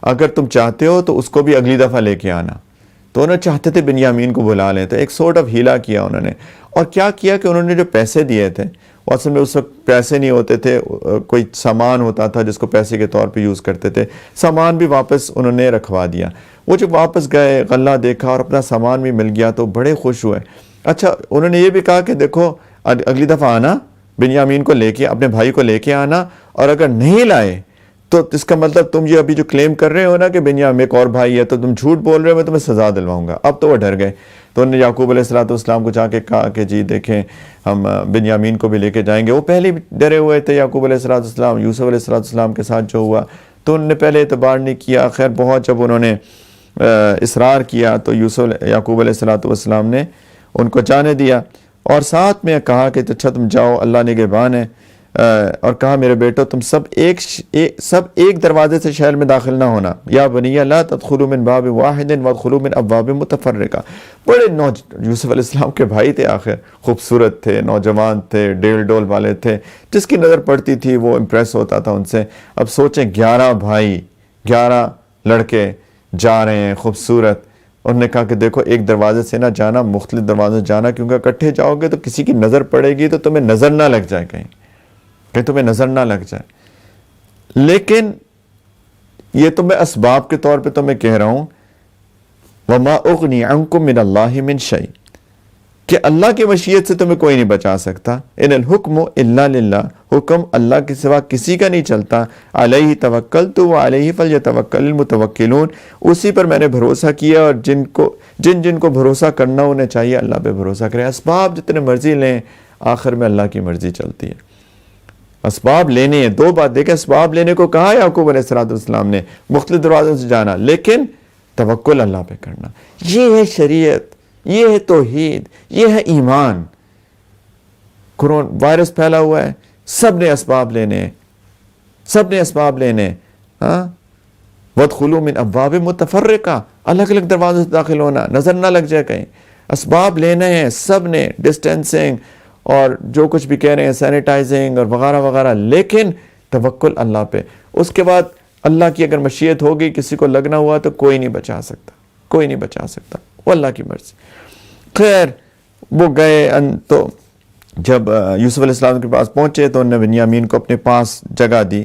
اگر تم چاہتے ہو تو اس کو بھی اگلی دفعہ لے کے آنا. تو انہوں چاہتے تھے بنیامین کو بلا لیں، تو ایک سورٹ آف ہیلا کیا انہوں نے. اور کیا کیا کہ انہوں نے جو پیسے دیے تھے وہ اصل میں اس وقت پیسے نہیں ہوتے تھے، کوئی سامان ہوتا تھا جس کو پیسے کے طور پہ یوز کرتے تھے، سامان بھی واپس انہوں نے رکھوا دیا. وہ جب واپس گئے غلہ دیکھا اور اپنا سامان بھی مل گیا تو بڑے خوش ہوئے. اچھا انہوں نے یہ بھی کہا کہ دیکھو اگلی دفعہ آنا بنیامین کو لے کے، اپنے بھائی کو لے کے آنا، اور اگر نہیں لائے تو اس کا مطلب تم یہ ابھی جو کلیم کر رہے ہو نا کہ بنیامین ایک اور بھائی ہے تو تم جھوٹ بول رہے ہو، میں تمہیں سزا دلواؤں گا. اب تو وہ ڈر گئے. تو انہوں نے یعقوب علیہ السلام کو جا کے کہا کہ جی دیکھیں ہم بنیامین کو بھی لے کے جائیں گے. وہ پہلے بھی ڈرے ہوئے تھے یعقوب علیہ السلام یوسف علیہ السلام کے ساتھ جو ہوا، تو انہوں نے پہلے اعتبار نہیں کیا. خیر بہت جب انہوں نے اصرار کیا تو یعقوب علیہ السلام نے ان کو جانے دیا اور ساتھ میں کہا کہ اچھا تم جاؤ، اللہ نگہبان ہے. اور کہا میرے بیٹو تم سب ایک دروازے سے شہر میں داخل نہ ہونا. یا بنی لا تدخلوا من باب واحد وادخلوا من ابواب متفرقہ. بڑے یوسف علیہ السلام کے بھائی تھے، آخر خوبصورت تھے، نوجوان تھے، ڈیل ڈول والے تھے، جس کی نظر پڑتی تھی وہ امپریس ہوتا تھا ان سے. اب سوچیں 11 بھائی 11 لڑکے جا رہے ہیں خوبصورت. انہوں نے کہا کہ دیکھو ایک دروازے سے نہ جانا، مختلف دروازے سے جانا، کیونکہ اکٹھے جاؤ گے تو کسی کی نظر پڑے گی تو تمہیں نظر نہ لگ جائے کہ تمہیں نظر نہ لگ جائے. لیکن یہ تو میں اسباب کے طور پہ تو میں کہہ رہا ہوں وَمَا أُغْنِي عَنْكُم مِّنَ اللَّهِ مِن شَيْءٍ، کہ اللہ کی مشیت سے تمہیں کوئی نہیں بچا سکتا. ان الحکم الا للہ، حکم اللہ کے سوا کسی کا نہیں چلتا. علیہ توکلت وعلیہ فلیتوکل المتوکلون، اسی پر میں نے بھروسہ کیا اور جن کو بھروسہ کرنا انہیں چاہیے اللہ پہ بھروسہ کریں. اسباب جتنے مرضی لیں آخر میں اللہ کی مرضی چلتی ہے. اسباب لینے ہیں. 2 بات دیکھیں، اسباب لینے کو کہا یعقوب علیہ السلام نے، مختلف دروازوں سے جانا، لیکن توکل اللہ پہ کرنا. یہ ہے شریعت، یہ ہے توحید، یہ ہے ایمان. کورونا وائرس پھیلا ہوا ہے، سب نے اسباب لینے، ہاں. وادخلوا من ابواب متفرقہ، الگ الگ دروازوں سے داخل ہونا، نظر نہ لگ جائے کہیں. اسباب لینے ہیں سب نے، ڈسٹینسنگ اور جو کچھ بھی کہہ رہے ہیں سینیٹائزنگ اور وغیرہ وغیرہ، لیکن توکل اللہ پہ. اس کے بعد اللہ کی اگر مشیت ہوگی کسی کو لگنا ہوا تو کوئی نہیں بچا سکتا، وہ اللہ کی مرضی. خیر وہ گئے تو جب یوسف علیہ السلام کے پاس پہنچے تو انہوں نے بنیامین کو اپنے پاس جگہ دی.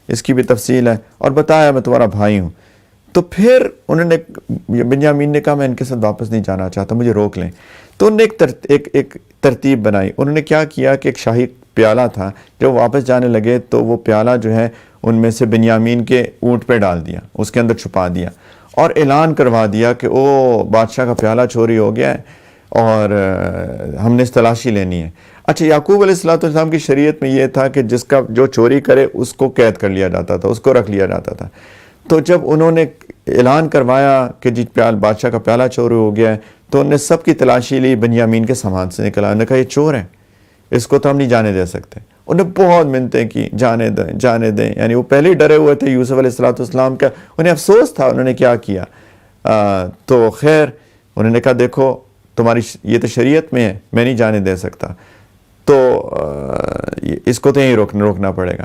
اس کی بھی تفصیل ہے، اور بتایا میں تمہارا بھائی ہوں. تو پھر انہوں نے بنیامین نے کہا میں ان کے ساتھ واپس نہیں جانا چاہتا، مجھے روک لیں. تو انہوں نے ایک ترتیب بنائی. انہوں نے کیا کیا کہ ایک شاہی پیالہ تھا، جب واپس جانے لگے تو وہ پیالہ جو ہے ان میں سے بنیامین کے اونٹ پہ ڈال دیا، اس کے اندر چھپا دیا اور اعلان کروا دیا کہ او بادشاہ کا پیالہ چوری ہو گیا ہے اور ہم نے اس تلاشی لینی ہے. اچھا یعقوب علیہ السلام کی شریعت میں یہ تھا کہ جس کا جو چوری کرے اس کو قید کر لیا جاتا تھا، اس کو رکھ لیا جاتا تھا. تو جب انہوں نے اعلان کروایا کہ جی بادشاہ کا پیالہ چوری ہو گیا ہے، تو انہوں نے سب کی تلاشی لی، بنیامین کے سامان سے نکلا، انہوں نے کہا یہ چور ہے، اس کو تو ہم نہیں جانے دے سکتے. انہیں بہت منتیں کی، جانے دیں جانے دیں. یعنی وہ پہلے ہی ڈرے ہوئے تھے یوسف علیہ السلام کا، انہیں افسوس تھا انہوں نے کیا کیا. تو خیر انہوں نے کہا دیکھو تمہاری یہ تو شریعت میں ہے، میں نہیں جانے دے سکتا، تو اس کو تو یہیں روکنا پڑے گا.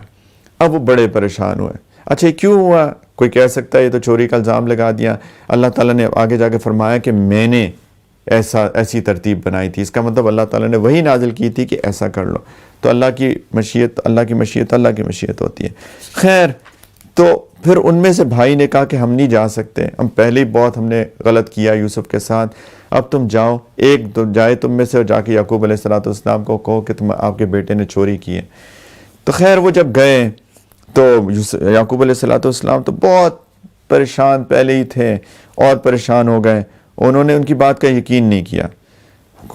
اب وہ بڑے پریشان ہوئے. اچھا یہ کیوں ہوا؟ کوئی کہہ سکتا ہے یہ تو چوری کا الزام لگا دیا. اللہ تعالیٰ نے آگے جا کے فرمایا کہ میں نے ایسی ترتیب بنائی تھی. اس کا مطلب اللہ تعالیٰ نے وہی نازل کی تھی کہ ایسا کر لو. تو اللہ کی مشیت ہوتی ہے. خیر تو پھر ان میں سے بھائی نے کہا کہ ہم نہیں جا سکتے، ہم پہلے ہی بہت ہم نے غلط کیا یوسف کے ساتھ، اب تم جاؤ. ایک تو جائے تم میں سے، جا کے یعقوب علیہ السلام کو کہو کہ آپ کے بیٹے نے چوری کی ہے. تو خیر وہ جب گئے تو یعقوب علیہ السلام تو بہت پریشان پہلے ہی تھے اور پریشان ہو گئے. انہوں نے ان کی بات کا یقین نہیں کیا.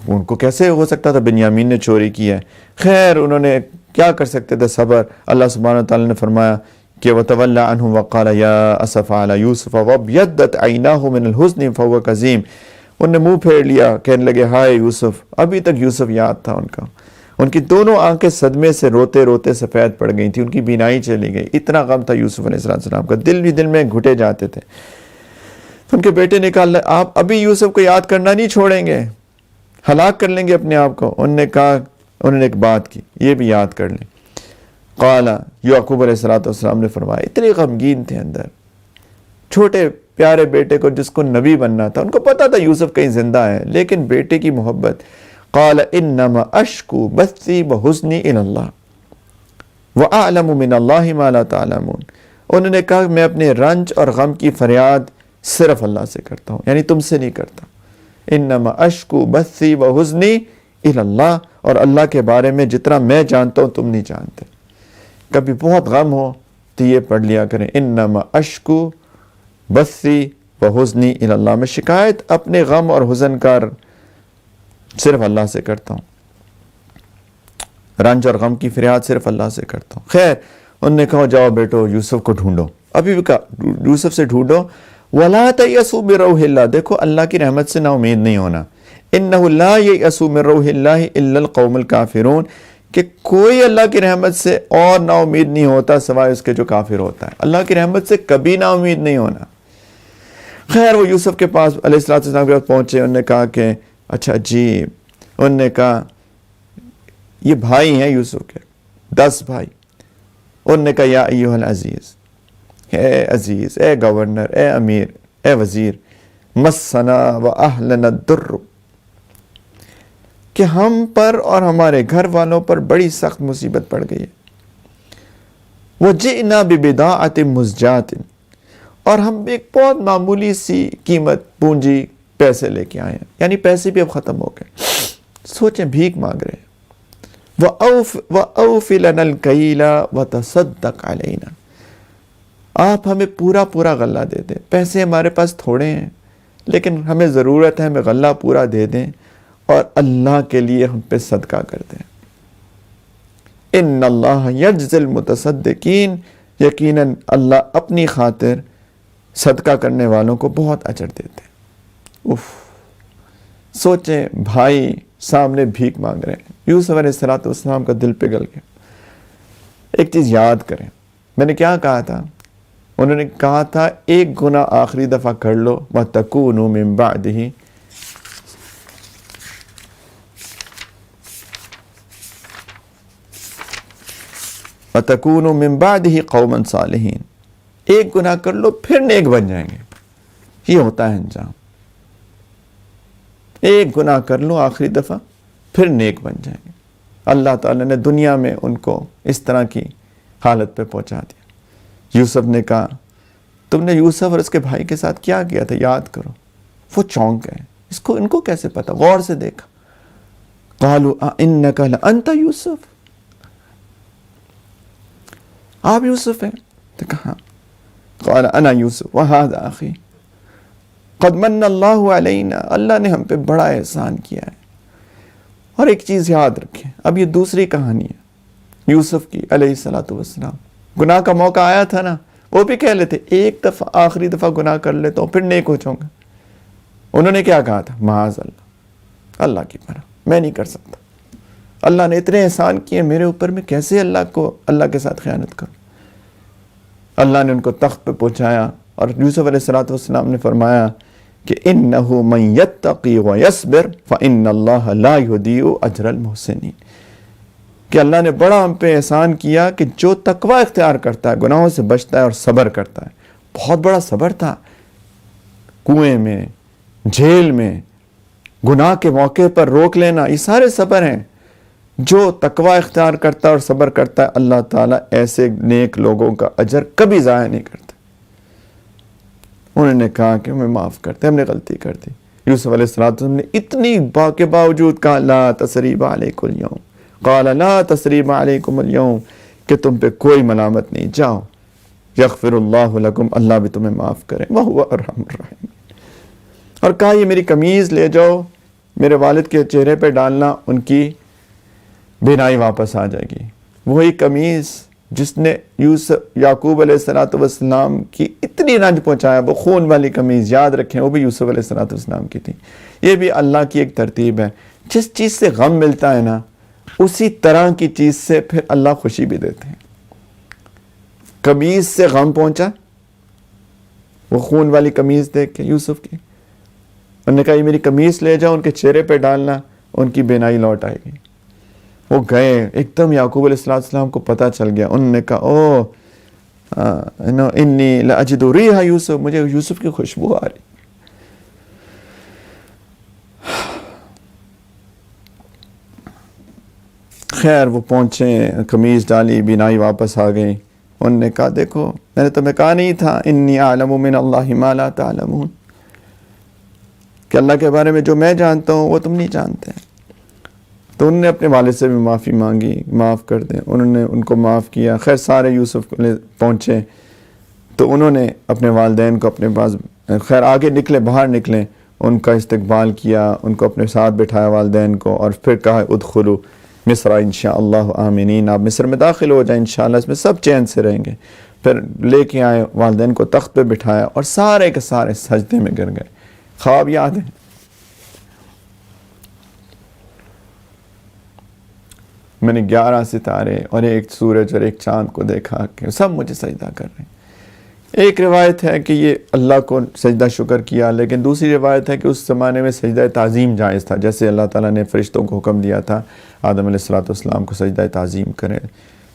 ان کو کیسے ہو سکتا تھا بنیامین نے چوری کی ہے. خیر انہوں نے کیا کر سکتے تھے، صبر. اللہ سبحانہ وتعالی نے فرمایا کہ وَتَوَلَّى عَنْهُمْ وَقَالَ يَا أَسَفَ عَلَى يُوسُفَ وَابْيَضَّتْ عَيْنَاهُ مِنَ الْحُزْنِ فَهُوَ كَظِيمٌ. انہوں نے منہ پھیر لیا، کہنے لگے ہائے یوسف. ابھی تک یوسف یاد تھا ان کا. ان کی دونوں آنکھیں صدمے سے روتے روتے سفید پڑ گئی تھی، ان کی بینائی چلی گئی. اتنا غم تھا یوسف علیہ السلام کا، دل بھی دل میں گھٹے جاتے تھے. ان کے بیٹے نے کہا آپ ابھی یوسف کو یاد کرنا نہیں چھوڑیں گے، ہلاک کر لیں گے اپنے آپ کو. انہوں نے ایک بات کی، یہ بھی یاد کر لیں. قال یعقوب علیہ السلام نے فرمایا، اتنے غمگین تھے اندر، چھوٹے پیارے بیٹے کو جس کو نبی بننا تھا. ان کو پتا تھا یوسف کہیں زندہ ہے، لیکن بیٹے کی محبت. قال انما اشکو بثی وحزنی الی اللہ واعلم من اللہ ما لا تعلمون. انہوں نے کہا میں اپنے رنج اور غم کی فریاد صرف اللہ سے کرتا ہوں، یعنی تم سے نہیں کرتا. انما اشکو بثی وحزنی الی اللہ، اور اللہ کے بارے میں جتنا میں جانتا ہوں تم نہیں جانتے. کبھی بہت غم ہو تو یہ پڑھ لیا کریں، انما اشکو بثی وحزنی الی اللہ. میں شکایت اپنے غم اور حزن کا صرف اللہ سے کرتا ہوں، رنج اور غم کی فریاد صرف اللہ سے کرتا ہوں. خیر انہوں نے کہا جاؤ بیٹو یوسف کو ڈھونڈو. ابھی بھی کہا یوسف سے ڈھونڈو. وَلَا تَيْأَسُوا مِن روح اللہ، دیکھو اللہ کی رحمت سے نا امید نہیں ہونا. إِنَّهُ لَا يَيْأَسُوا مِن روح اللہ إِلَّا الْقَوْمُ الْكَافِرُونَ، کہ کوئی اللہ کی رحمت سے اور نا امید نہیں ہوتا سوائے اس کے جو کافر ہوتا ہے. اللہ کی رحمت سے کبھی نا امید نہیں ہونا. خیر وہ یوسف کے پاس علیہ السلام کے پاس پہنچے. انہوں نے کہا کہ اچھا جی، انہوں نے کہا یہ بھائی ہیں یوسف کے 10 بھائی. انہوں نے کہا یا ایھا العزیز، اے عزیز، اے گورنر، اے امیر، اے وزیر، مسنا و اہلنا الضر، کہ ہم پر اور ہمارے گھر والوں پر بڑی سخت مصیبت پڑ گئی ہے. وجئنا ببضاعۃ مزجاۃ، اور ہم ایک بہت معمولی سی قیمت پونجی پیسے لے کے آئے ہیں، یعنی پیسے بھی اب ختم ہو گئے. سوچیں بھیک مانگ رہے ہیں. وَأَوْفِ لَنَا الْكَيْلَ وَتَصَدَّقْ عَلَيْنَا، آپ ہمیں پورا غلہ دے دیں. پیسے ہمارے پاس تھوڑے ہیں لیکن ہمیں ضرورت ہے، ہمیں غلہ پورا دے دیں اور اللہ کے لیے ہم پہ صدقہ کر دیں. اِنَّ اللَّهَ يَجْزِي الْمُتَصَدِّقِينَ، یقیناً اللہ اپنی خاطر صدقہ کرنے والوں کو بہت اجر دیتے ہیں. سوچیں بھائی سامنے بھیک مانگ رہے ہیں. یوسف علیہ السلام کا دل پگھل گیا. ایک چیز یاد کریں، میں نے کیا کہا تھا؟ انہوں نے کہا تھا ایک گناہ آخری دفعہ کر لو، وَتَكُونُوا مِن بَعْدِهِ، وَتَكُونُوا مِن بَعْدِهِ قَوْمًا صَالِحِينَ، ایک گناہ کر لو پھر نیک بن جائیں گے. یہ ہوتا ہے انجام. ایک گناہ کر لو آخری دفعہ پھر نیک بن جائیں گے. اللہ تعالیٰ نے دنیا میں ان کو اس طرح کی حالت پہ پہنچا دیا. یوسف نے کہا تم نے یوسف اور اس کے بھائی کے ساتھ کیا کیا تھا، یاد کرو. وہ چونک گئے، ان کو کیسے پتا؟ غور سے دیکھا. قالوا اِنَّكَ لَأَنْتَ یوسف، آپ یوسف ہیں؟ تو کہا قال انا یوسف وهذا اخی قد من اللہ علینا، اللہ نے ہم پہ بڑا احسان کیا ہے. اور ایک چیز یاد رکھیں، اب یہ دوسری کہانی ہے یوسف کی علیہ السلام. گناہ کا موقع آیا تھا نا، وہ بھی کہہ لیتے ایک دفعہ آخری دفعہ گناہ کر لیتا ہوں پھر نیک ہو جاؤں گا. انہوں نے کیا کہا تھا؟ معاذ اللہ، اللہ کی پناہ، میں نہیں کر سکتا. اللہ نے اتنے احسان کیے میرے اوپر، میں کیسے اللہ کے ساتھ خیانت کروں. اللہ نے ان کو تخت پہ پہنچایا اور یوسف علیہ السلام نے فرمایا کہ اِنَّهُ مَن يَتَّقِي وَيَصْبِرْ فَإِنَّ اللَّهَ لَا يُضِيعُ أَجْرَ الْمُحْسِنِينَ، کہ اللہ نے بڑا ہم پہ احسان کیا کہ جو تقوی اختیار کرتا ہے، گناہوں سے بچتا ہے اور صبر کرتا ہے. بہت بڑا صبر تھا، کنویں میں، جیل میں، گناہ کے موقع پر روک لینا، یہ سارے صبر ہیں. جو تقوی اختیار کرتا ہے اور صبر کرتا ہے، اللہ تعالیٰ ایسے نیک لوگوں کا اجر کبھی ضائع نہیں کرتا. انہوں نے کہا کہ ہمیں معاف کرتے، ہم نے غلطی کر دی. یوسف علیہ السلام نے اتنی کے باوجود کہا لا تثریب علیکم اليوم، قال لا تثریب علیکم اليوم، کہ تم پہ کوئی ملامت نہیں، جاؤ، یغفر اللہ لکم، اللہ بھی تمہیں معاف کرے، وہو ارحم الراحمین. اور کہا یہ میری قمیض لے جاؤ، میرے والد کے چہرے پہ ڈالنا، ان کی بینائی واپس آ جائے گی. وہی قمیض جس نے یعقوب علیہ السلام کی اتنی رنج پہنچایا، وہ خون والی قمیض، یاد رکھیں وہ بھی یوسف علیہ السلام کی تھی. یہ بھی اللہ کی ایک ترتیب ہے، جس چیز سے غم ملتا ہے نا، اسی طرح کی چیز سے پھر اللہ خوشی بھی دیتے ہیں. قمیض سے غم پہنچا، وہ خون والی قمیض دیکھ کے یوسف کی، انہوں نے کہا یہ میری قمیض لے جاؤ، ان کے چہرے پہ ڈالنا، ان کی بینائی لوٹ آئے گی. وہ گئے، ایک دم یعقوب علیہ السلام کو پتہ چل گیا. انہوں نے کہا انی لاجد ریح یوسف، مجھے یوسف کی خوشبو آ رہی. خیر وہ پہنچے، قمیض ڈالی، بینائی واپس آ گئی. انہوں نے کہا دیکھو میں نے تمہیں کہا نہیں تھا انی اعلم من اللہ ما لا تعلمون، کہ اللہ کے بارے میں جو میں جانتا ہوں وہ تم نہیں جانتے. تو انہوں نے اپنے والد سے بھی معافی مانگی، معاف کر دیں. انہوں نے ان کو معاف کیا. خیر سارے یوسف کو پہنچے تو انہوں نے اپنے والدین کو اپنے پاس، خیر آگے نکلے، باہر نکلے، ان کا استقبال کیا، ان کو اپنے ساتھ بٹھایا والدین کو، اور پھر کہا ادخلوا مصر انشاءاللہ آمنین، آپ مصر میں داخل ہو جائیں انشاءاللہ، اس میں سب چین سے رہیں گے. پھر لے کے آئے، والدین کو تخت پہ بٹھایا اور سارے کے سارے سجدے میں گر گئے. خواب یاد ہے؟ میں نے 11 ستارے اور ایک سورج اور ایک چاند کو دیکھا کہ سب مجھے سجدہ کر رہے ہیں. ایک روایت ہے کہ یہ اللہ کو سجدہ شکر کیا، لیکن دوسری روایت ہے کہ اس زمانے میں سجدہ تعظیم جائز تھا، جیسے اللہ تعالیٰ نے فرشتوں کو حکم دیا تھا آدم علیہ السلام کو سجدہ تعظیم کریں.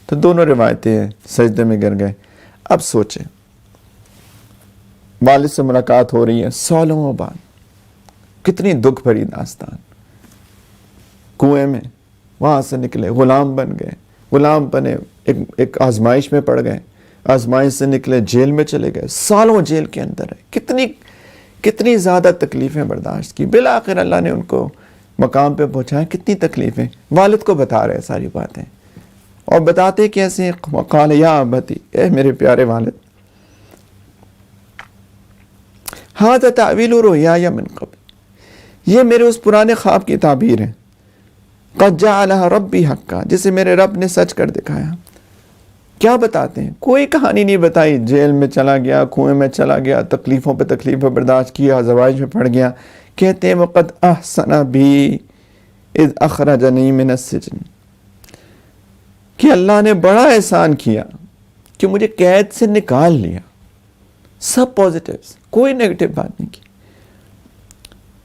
تو دونوں روایتیں ہیں، سجدے میں گر گئے. اب سوچیں، والد سے ملاقات ہو رہی ہے سالوں بعد، کتنی دکھ بھری داستان. کنویں میں، وہاں سے نکلے، غلام بن گئے، غلام بنے، ایک آزمائش میں پڑ گئے، آزمائش سے نکلے، جیل میں چلے گئے، سالوں جیل کے اندر ہے، کتنی زیادہ تکلیفیں برداشت کی. بالآخر اللہ نے ان کو مقام پہ پہنچایا. کتنی تکلیفیں والد کو بتا رہے ساری باتیں، اور بتاتے کیسے؟ قال یا ابتی، اے میرے پیارے والد، ھذا تأویل رؤیایا من قبل، یہ میرے اس پرانے خواب کی تعبیر ہے. قد جعلها ربی حقا، جسے میرے رب نے سچ کر دکھایا. کیا بتاتے ہیں؟ کوئی کہانی نہیں بتائی. جیل میں چلا گیا، کنویں میں چلا گیا، تکلیفوں پہ تکلیفیں برداشت کیا، آزمائش میں پڑ گیا. کہتے ہیں وقد احسن بی اذ اخرجنی من السجن، کہ اللہ نے بڑا احسان کیا کہ مجھے قید سے نکال لیا. سب پازیٹیوز، کوئی نیگیٹو بات نہیں کی.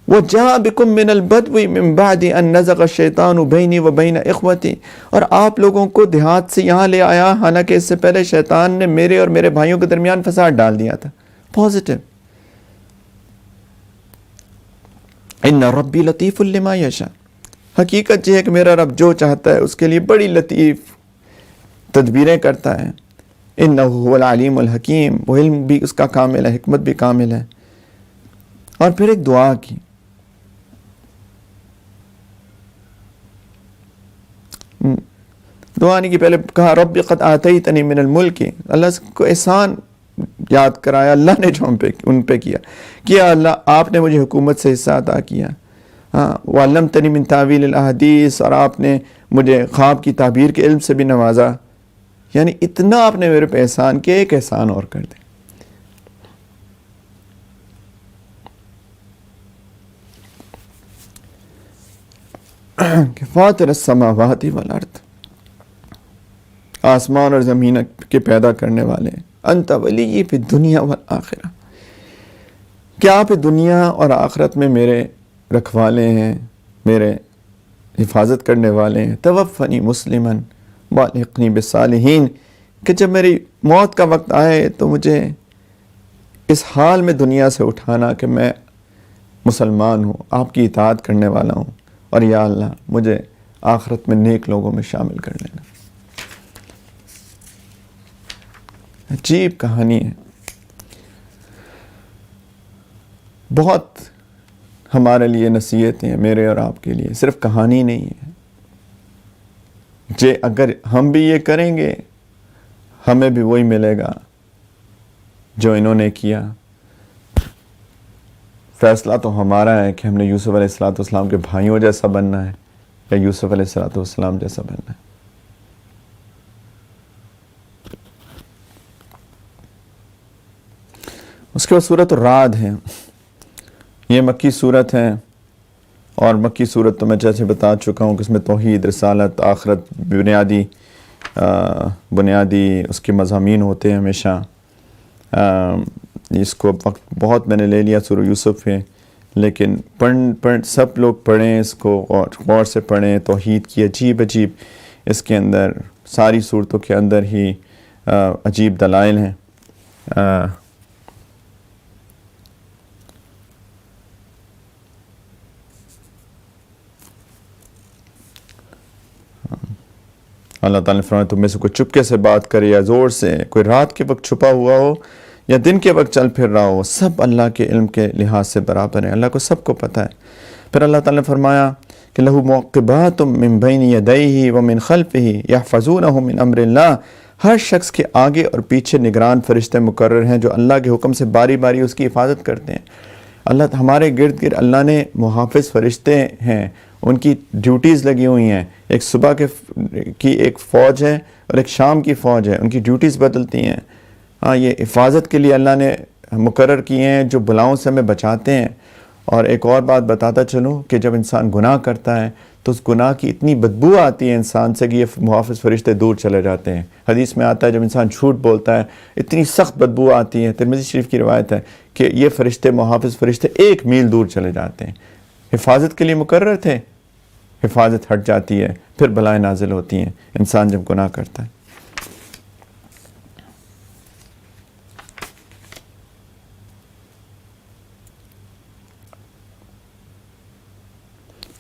وَجَاءَ بِكُم مِّنَ الْبَدْوِ مِن بَعْدِ أَن نَّزَغَ الشَّيْطَانُ بَيْنِي وَبَيْنَ إِخْوَتِي، اور آپ لوگوں کو دیہات سے یہاں لے آیا، حالانکہ اس سے پہلے شیطان نے میرے اور میرے بھائیوں کے درمیان فساد ڈال دیا تھا. پازیٹیو. اِنَّ رَبِّي لَطِيفٌ لِّمَا يَشَاءُ، حقیقت یہ ہے کہ میرا رب جو چاہتا ہے اس کے لیے بڑی لطیف تدبیریں کرتا ہے. اِنَّهُ هُوَ الْعَلِيمُ الْحَكِيمُ، وہ علم بھی اس کا کامل ہے، حکمت بھی کامل ہے. اور پھر ایک دعا کی. دعا نہیں کی، پہلے کہا رب قد آتیتنی من الملک، اللہ کو احسان یاد کرایا اللہ نے جو ان پہ کیا اللہ آپ نے مجھے حکومت سے حصہ عطا کیا. وعلمتنی من تعویل الاحادیث، اور آپ نے مجھے خواب کی تعبیر کے علم سے بھی نوازا. یعنی اتنا آپ نے میرے پہ احسان کیا، ایک احسان اور کر دیں. کہ فاطر السماوات والارض، آسمان اور زمین کے پیدا کرنے والے، انت ولی فی الدنیا والآخرہ، کہ آپ دنیا اور آخرت میں میرے رکھوالے ہیں، میرے حفاظت کرنے والے ہیں. توفنی مسلماً والحقنی بالصالحین، کہ جب میری موت کا وقت آئے تو مجھے اس حال میں دنیا سے اٹھانا کہ میں مسلمان ہوں، آپ کی اطاعت کرنے والا ہوں، اور یا اللہ مجھے آخرت میں نیک لوگوں میں شامل کر لینا. عجیب کہانی ہے. بہت ہمارے لیے نصیحتیں ہیں، میرے اور آپ کے لیے، صرف کہانی نہیں ہے. اگر ہم بھی یہ کریں گے ہمیں بھی وہی ملے گا جو انہوں نے کیا. فیصلہ تو ہمارا ہے کہ ہم نے یوسف علیہ السلام کے بھائیوں جیسا بننا ہے یا یوسف علیہ السلام جیسا بننا ہے. اس کے بعد سورۃ الرعد ہے. یہ مکی صورت ہے، اور مکی صورت تو میں جیسے بتا چکا ہوں کہ اس میں توحید، رسالت، آخرت بنیادی اس کے مضامین ہوتے ہیں ہمیشہ. اس کو وقت بہت میں نے لے لیا، سورہ یوسف ہے، لیکن سب لوگ پڑھیں اس کو اور غور سے پڑھیں. توحید کی عجیب اس کے اندر، ساری صورتوں کے اندر ہی عجیب دلائل ہیں. اللہ تعالیٰ نے فرمایا تم میں سے کوئی چپکے سے بات کرے یا زور سے، کوئی رات کے وقت چھپا ہوا ہو یا دن کے وقت چل پھر رہا ہو، سب اللہ کے علم کے لحاظ سے برابر ہیں. اللہ کو سب کو پتہ ہے. پھر اللہ تعالیٰ نے فرمایا کہ لَهُ مُعْقِبَاتٌ مِّن بَيْنِ يَدَيْهِ وَمِن خَلْفِهِ يَحْفَظُونَهُ مِنْ أَمْرِ اللَّهِ. ہر شخص کے آگے اور پیچھے نگران فرشتے مقرر ہیں جو اللہ کے حکم سے باری باری اس کی حفاظت کرتے ہیں. اللہ ہمارے گرد گرد اللہ نے محافظ فرشتے ہیں، ان کی ڈیوٹیز لگی ہوئی ہیں. ایک صبح کی ایک فوج ہے اور ایک شام کی فوج ہے، ان کی ڈیوٹیز بدلتی ہیں. یہ حفاظت کے لیے اللہ نے مقرر کیے ہیں جو بلاؤں سے ہمیں بچاتے ہیں. اور ایک اور بات بتاتا چلوں کہ جب انسان گناہ کرتا ہے تو اس گناہ کی اتنی بدبو آتی ہے انسان سے کہ یہ محافظ فرشتے دور چلے جاتے ہیں. حدیث میں آتا ہے جب انسان جھوٹ بولتا ہے اتنی سخت بدبو آتی ہے، ترمذی شریف کی روایت ہے کہ یہ فرشتے، محافظ فرشتے 1 میل دور چلے جاتے ہیں. حفاظت کے لیے مقرر تھے، حفاظت ہٹ جاتی ہے، پھر بلائیں نازل ہوتی ہیں انسان جب گناہ کرتا ہے.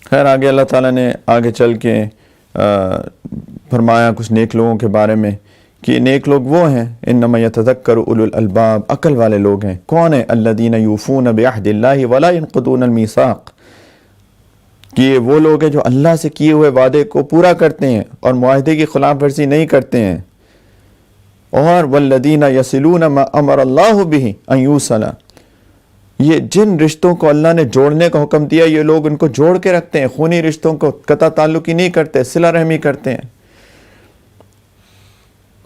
خیر آگے اللہ تعالیٰ نے آگے چل کے فرمایا کچھ نیک لوگوں کے بارے میں کہ نیک لوگ وہ ہیں، انما یتذکر اولو الالباب، عقل والے لوگ ہیں. کون ہیں؟ الذین یوفون بعہد اللہ ولا ینقضون المیثاق، کہ یہ وہ لوگ ہیں جو اللہ سے کیے ہوئے وعدے کو پورا کرتے ہیں اور معاہدے کی خلاف ورزی نہیں کرتے ہیں. اور والذین یصلون ما امر اللہ بہ ان یوصل، یہ جن رشتوں کو اللہ نے جوڑنے کا حکم دیا یہ لوگ ان کو جوڑ کے رکھتے ہیں، خونی رشتوں کو قطع تعلقی نہیں کرتے، صلہ رحمی کرتے ہیں.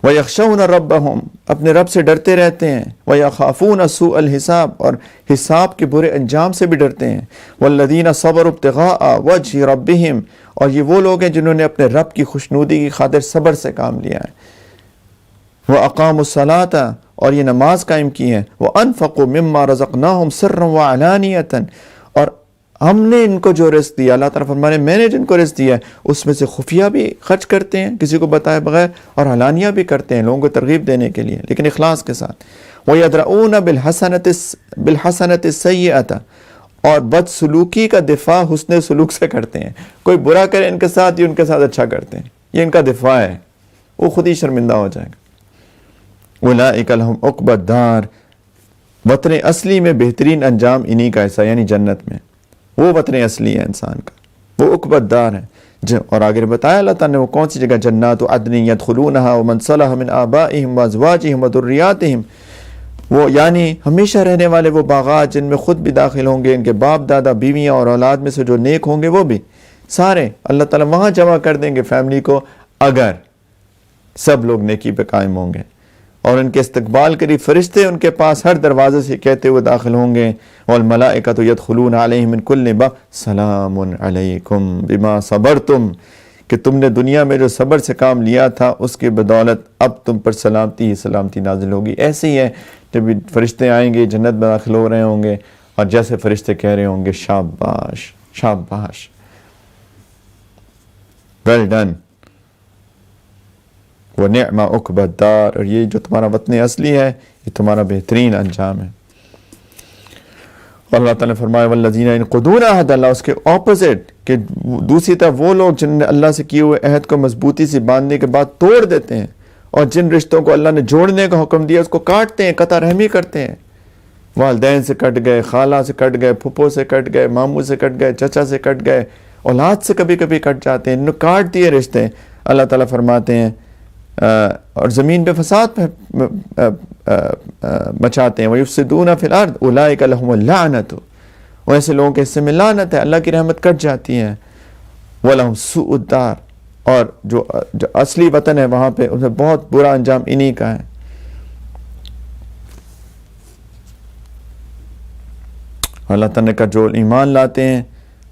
وَيَخْشَوْنَ رَبَّهُمْ، اپنے رب سے ڈرتے رہتے ہیں. وَيَخَافُونَ سُوءَ الْحِسَابِ، اور حساب کے برے انجام سے بھی ڈرتے ہیں. وَالَّذِينَ صَبَرُوا ابْتِغَاءَ وَجْهِ رَبِّهِمْ، اور یہ وہ لوگ ہیں جنہوں نے اپنے رب کی خوشنودی کی خاطر صبر سے کام لیا ہے. وَأَقَامُوا الصَّلَاةَ، اور یہ نماز قائم کی ہے. وَأَنفَقُوا مِمَّا رَزَقْنَاهُمْ سِرًّا وَعَلَانِيَةً، اور ہم نے ان کو جو رزق دیا، اللہ تعالیٰ فرمانے میں نے جن کو رزق دیا ہے اس میں سے خفیہ بھی خرچ کرتے ہیں کسی کو بتائے بغیر، اور علانیہ بھی کرتے ہیں لوگوں کو ترغیب دینے کے لیے لیکن اخلاص کے ساتھ. وَيَدْرَؤُونَ بِالْحَسَنَةِ السَّيِّئَةَ، اور بد سلوکی کا دفاع حسن سلوک سے کرتے ہیں. کوئی برا کرے ان کے ساتھ، یہ ان کے ساتھ اچھا کرتے ہیں، یہ ان کا دفاع ہے، وہ خود ہی شرمندہ ہو جائے گا. اولئک لہم عقبی الدار، وطن اصلی میں بہترین انجام انہی کا ایسا، یعنی جنت میں وہ وطن اصلی ہے انسان کا، وہ عقبی الدار ہے. اور آگے بتایا اللہ تعالیٰ نے وہ کون سی جگہ، جنات عدن یدخلونہا ومن صلح من آبائہم وازواجہم وذریاتہم، وہ یعنی ہمیشہ رہنے والے وہ باغات جن میں خود بھی داخل ہوں گے، ان کے باپ دادا بیویاں اور اولاد میں سے جو نیک ہوں گے وہ بھی سارے اللہ تعالیٰ وہاں جمع کر دیں گے فیملی کو، اگر سب لوگ نیکی پہ قائم ہوں گے، اور ان کے استقبال کے لیے فرشتے ان کے پاس ہر دروازے سے کہتے ہوئے داخل ہوں گے، والملائکۃ یدخلون علیہم من کل باب سلام علیکم بما صبرتم، کہ تم نے دنیا میں جو صبر سے کام لیا تھا اس کی بدولت اب تم پر سلامتی ہی سلامتی نازل ہوگی۔ ایسے ہی ہے جب فرشتے آئیں گے جنت میں داخل ہو رہے ہوں گے، اور جیسے فرشتے کہہ رہے ہوں گے شاباش شاباش، ویل ڈن، وَنِعْمَ عُقْبَى الدَّارِ، اور یہ جو تمہارا وطن اصلی ہے یہ تمہارا بہترین انجام ہے۔ اور اللہ تعالیٰ نے فرمایا وَالَّذِينَ يَنقُضُونَ عَهْدَ اللَّهِ، اس کے اپوزٹ کہ دوسری طرف وہ لوگ جن نے اللہ سے کیے ہوئے عہد کو مضبوطی سے باندھنے کے بعد توڑ دیتے ہیں، اور جن رشتوں کو اللہ نے جوڑنے کا حکم دیا اس کو کاٹتے ہیں، قطع رحمی کرتے ہیں، والدین سے کٹ گئے، خالہ سے کٹ گئے، پھپھو سے کٹ گئے، ماموں سے کٹ گئے، چچا سے کٹ گئے، اولاد سے کبھی کبھی کٹ جاتے ہیں، انہوں کاٹ دیے رشتے۔ اللہ تعالیٰ فرماتے ہیں اور زمین پہ فساد مچاتے ہیں، وَيُفْسِدُونَ فِي الْأَرْضِ أُولَٰئِكَ لَهُمُ اللَّعْنَةُ، ایسے لوگوں کے حصے میں لعنت ہے، اللہ کی رحمت کٹ جاتی ہے، وَلَهُمْ سُوءُ الدَّارِ، اور جو اصلی وطن ہے وہاں پہ انہیں بہت برا انجام انہی کا ہے۔ اللہ تعالیٰ کا جو ایمان لاتے ہیں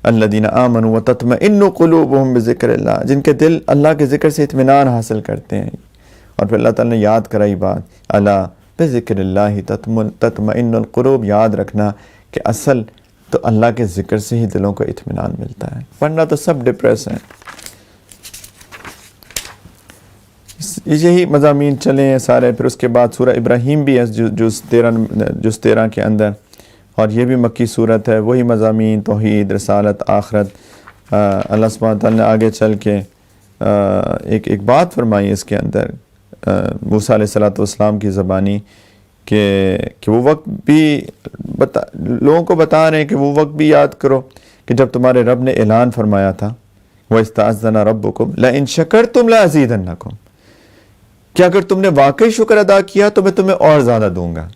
الذین آمنوا وتطمئن قلوبہم بذکر اللہ، جن کے دل اللہ کے ذکر سے اطمینان حاصل کرتے ہیں، اور پھر اللہ تعالیٰ نے یاد کرائی بات الا بذکر اللہ تطمئن القلوب، یاد رکھنا کہ اصل تو اللہ کے ذکر سے ہی دلوں کو اطمینان ملتا ہے، ورنہ تو سب ڈپریس ہیں۔ یہی مضامین چلے ہیں سارے، پھر اس کے بعد سورہ ابراہیم بھی ہے جز 13 کے اندر، اور یہ بھی مکی صورت ہے، وہی مضامین توحید، رسالت، آخرت۔ اللہ سبحانہ تعالیٰ نے آگے چل کے ایک بات فرمائی اس کے اندر موسیٰ علیہ السلام کی زبانی کہ وہ وقت بھی لوگوں کو بتا رہے ہیں کہ وہ وقت بھی یاد کرو کہ جب تمہارے رب نے اعلان فرمایا تھا وَإِسْتَأْذَنَ رَبُّكُمْ لَإِن شَكَرْتُمْ لَأَزِيدَنَّكُمْ، کہ اگر تم نے واقعی شکر ادا کیا تو میں تمہیں اور زیادہ دوں گا۔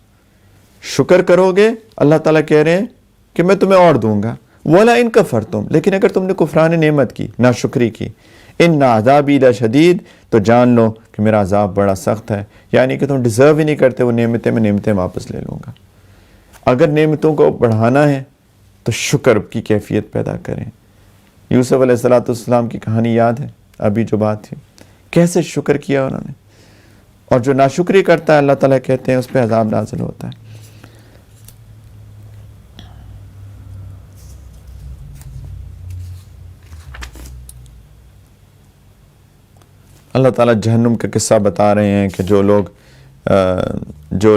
شکر کرو گے، اللہ تعالیٰ کہہ رہے ہیں کہ میں تمہیں اور دوں گا۔ وَلَئِن كَفَرْتُمْ، لیکن اگر تم نے کفران نعمت کی، ناشکری کی، إِنَّ عَذَابِي لَشَدِيدٌ، تو جان لو کہ میرا عذاب بڑا سخت ہے، یعنی کہ تم ڈیزرو ہی نہیں کرتے وہ نعمتیں، میں نعمتیں واپس لے لوں گا۔ اگر نعمتوں کو بڑھانا ہے تو شکر کی کیفیت پیدا کریں۔ یوسف علیہ السلام کی کہانی یاد ہے، ابھی جو بات تھی، کیسے شکر کیا انہوں نے، اور جو ناشکری کرتا ہے اللہ تعالیٰ کہتے ہیں اس پہ عذاب نازل ہوتا ہے۔ اللہ تعالیٰ جہنم کا قصہ بتا رہے ہیں کہ جو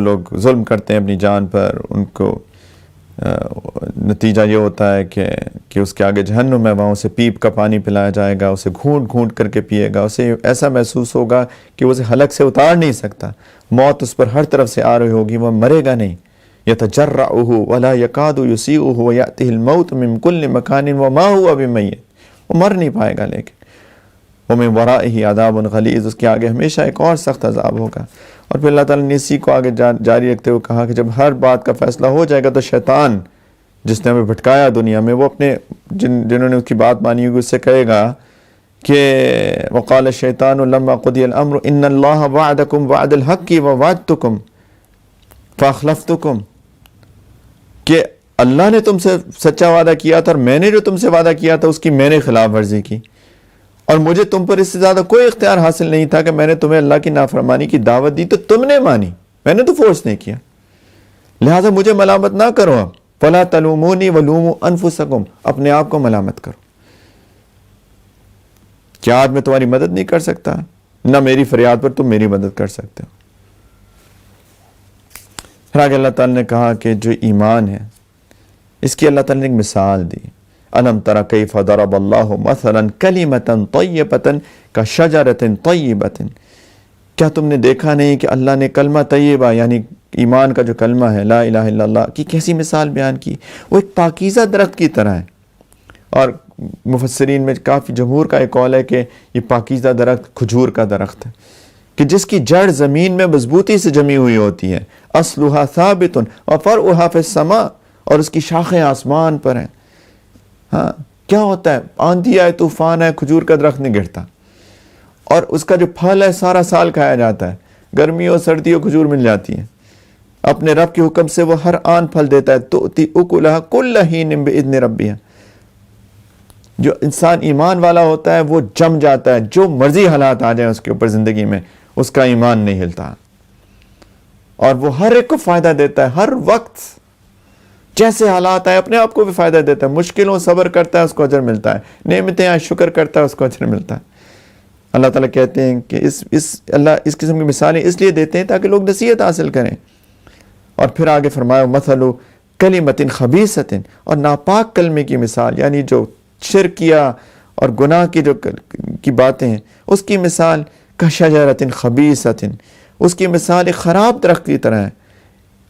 لوگ ظلم کرتے ہیں اپنی جان پر، ان کو نتیجہ یہ ہوتا ہے کہ اس کے آگے جہنم ہے، وہاں اسے پیپ کا پانی پلایا جائے گا، اسے گھونٹ گھونٹ کر کے پیے گا، اسے ایسا محسوس ہوگا کہ وہ اسے حلق سے اتار نہیں سکتا، موت اس پر ہر طرف سے آ رہی ہوگی، وہ مرے گا نہیں۔ يَتَجَرَّعُهُ وَلَا يَكَادُ يُسِيغُهُ وَيَأْتِهِ الْمَوْتُ مِنْ كُلِّ مَكَانٍ وَمَا هُوَ بِمَيِّتٍ، وہ مر نہیں پائے گا، لیکن وَمِنْ وَرَائِهِ عَذَابٌ غَلِيظٌ، اس کے آگے ہمیشہ ایک اور سخت عذاب ہوگا۔ اور پھر اللہ تعالیٰ نے اسی کو آگے جاری رکھتے ہوئے کہا کہ جب ہر بات کا فیصلہ ہو جائے گا تو شیطان جس نے ہمیں بھٹکایا دنیا میں، وہ اپنے جنہوں نے اس کی بات مانی ہوگی اس سے کہے گا کہ وَقَالَ الشَّيْطَانُ لَمَّا قُضِيَ الْأَمْرُ إِنَّ اللَّهَ وَعَدَكُمْ وَعْدَ الْحَقِّ وَوَعَدتُكُمْ فَأَخْلَفْتُكُمْ، کہ اللہ نے تم سے سچا وعدہ کیا تھا اور میں نے جو تم سے وعدہ کیا تھا اس کی میں نے خلاف ورزی کی، اور مجھے تم پر اس سے زیادہ کوئی اختیار حاصل نہیں تھا کہ میں نے تمہیں اللہ کی نافرمانی کی دعوت دی تو تم نے مانی، میں نے تو فورس نہیں کیا، لہٰذا مجھے ملامت نہ کرو۔ اب فَلَا تَلُومُونِي وَلُومُوا أَنفُسَكُمْ، اپنے آپ کو ملامت کرو۔ کیا آج میں تمہاری مدد نہیں کر سکتا؟ نہ میری فریاد پر تم میری مدد کر سکتے ہو۔ پھر آگے اللہ تعالیٰ نے کہا کہ جو ایمان ہے اس کی اللہ تعالیٰ نے ایک مثال دی، أَلَمْ تَرَ كَيْفَ ضَرَبَ اللَّهُ مَثَلًا كَلِمَةً طَيِّبَةً كَشَجَرَةٍ طَيِّبَةٍ، کیا تم نے دیکھا نہیں کہ اللہ نے کلمہ طیبہ یعنی ایمان کا جو کلمہ ہے لا الہ الا اللہ کی کیسی مثال بیان کی، وہ ایک پاکیزہ درخت کی طرح ہے۔ اور مفسرین میں کافی جمہور کا ایک قول ہے کہ یہ پاکیزہ درخت کھجور کا درخت ہے کہ جس کی جڑ زمین میں مضبوطی سے جمی ہوئی ہوتی ہے، اصلھا ثابت وفرعھا فی السماء، اور اس کی شاخیں آسمان پر ہیں۔ ہاں، کیا ہوتا ہے، آندھی آئے طوفان آئے کھجور کا درخت نہیں گرتا، اور اس کا جو پھل ہے سارا سال کھایا جاتا ہے، گرمیوں سردیوں کھجور مل جاتی ہیں، اپنے رب کے حکم سے وہ ہر آن پھل دیتا ہے، تؤتی اکلھا کل حین باذن ربھا۔ جو انسان ایمان والا ہوتا ہے وہ جم جاتا ہے، جو مرضی حالات آ جائیں اس کے اوپر زندگی میں، اس کا ایمان نہیں ہلتا، اور وہ ہر ایک کو فائدہ دیتا ہے، ہر وقت جیسے حالات آئے اپنے آپ کو بھی فائدہ دیتا ہے، مشکلوں صبر کرتا ہے اس کو اجر ملتا ہے، نعمتیں آئیں شکر کرتا ہے اس کو اجر ملتا ہے۔ اللہ تعالیٰ کہتے ہیں کہ اللہ اس قسم کی مثالیں اس لیے دیتے ہیں تاکہ لوگ نصیحت حاصل کریں۔ اور پھر آگے فرمایا مثل کلمۃ خبیثۃ، اور ناپاک کلمے کی مثال، یعنی جو شرک کیا اور گناہ کی جو کی باتیں ہیں اس کی مثال کشجرۃ خبیثۃ، اس کی مثال ایک خراب درخت کی طرح ہے،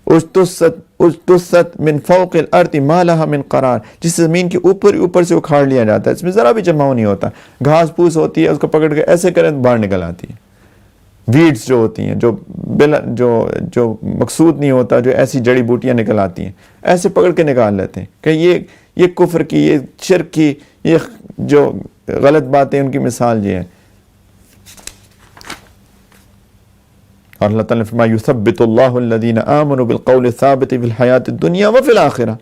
اجتثت من فوق الارض ما لها من قرار، جس زمین کے اوپر سے اکھاڑ لیا جاتا ہے، اس میں ذرا بھی جماؤ نہیں ہوتا، گھاس پھوس ہوتی ہے اس کو پکڑ کے ایسے کریں باہر نکل آتی ہے، ویڈز جو ہوتی ہیں جو مقصود نہیں ہوتا، جو ایسی جڑی بوٹیاں نکل آتی ہیں ایسے پکڑ کے نکال لیتے ہیں کہ یہ کفر کی، یہ شرک کی، یہ جو غلط باتیں ان کی مثال یہ ہے۔ اور اللہ تعالیٰ نے فرمایا یثبت اللہ الذین آمنوا بالقول الثابت فی الحیاۃ الدنیا وفی الآخرہ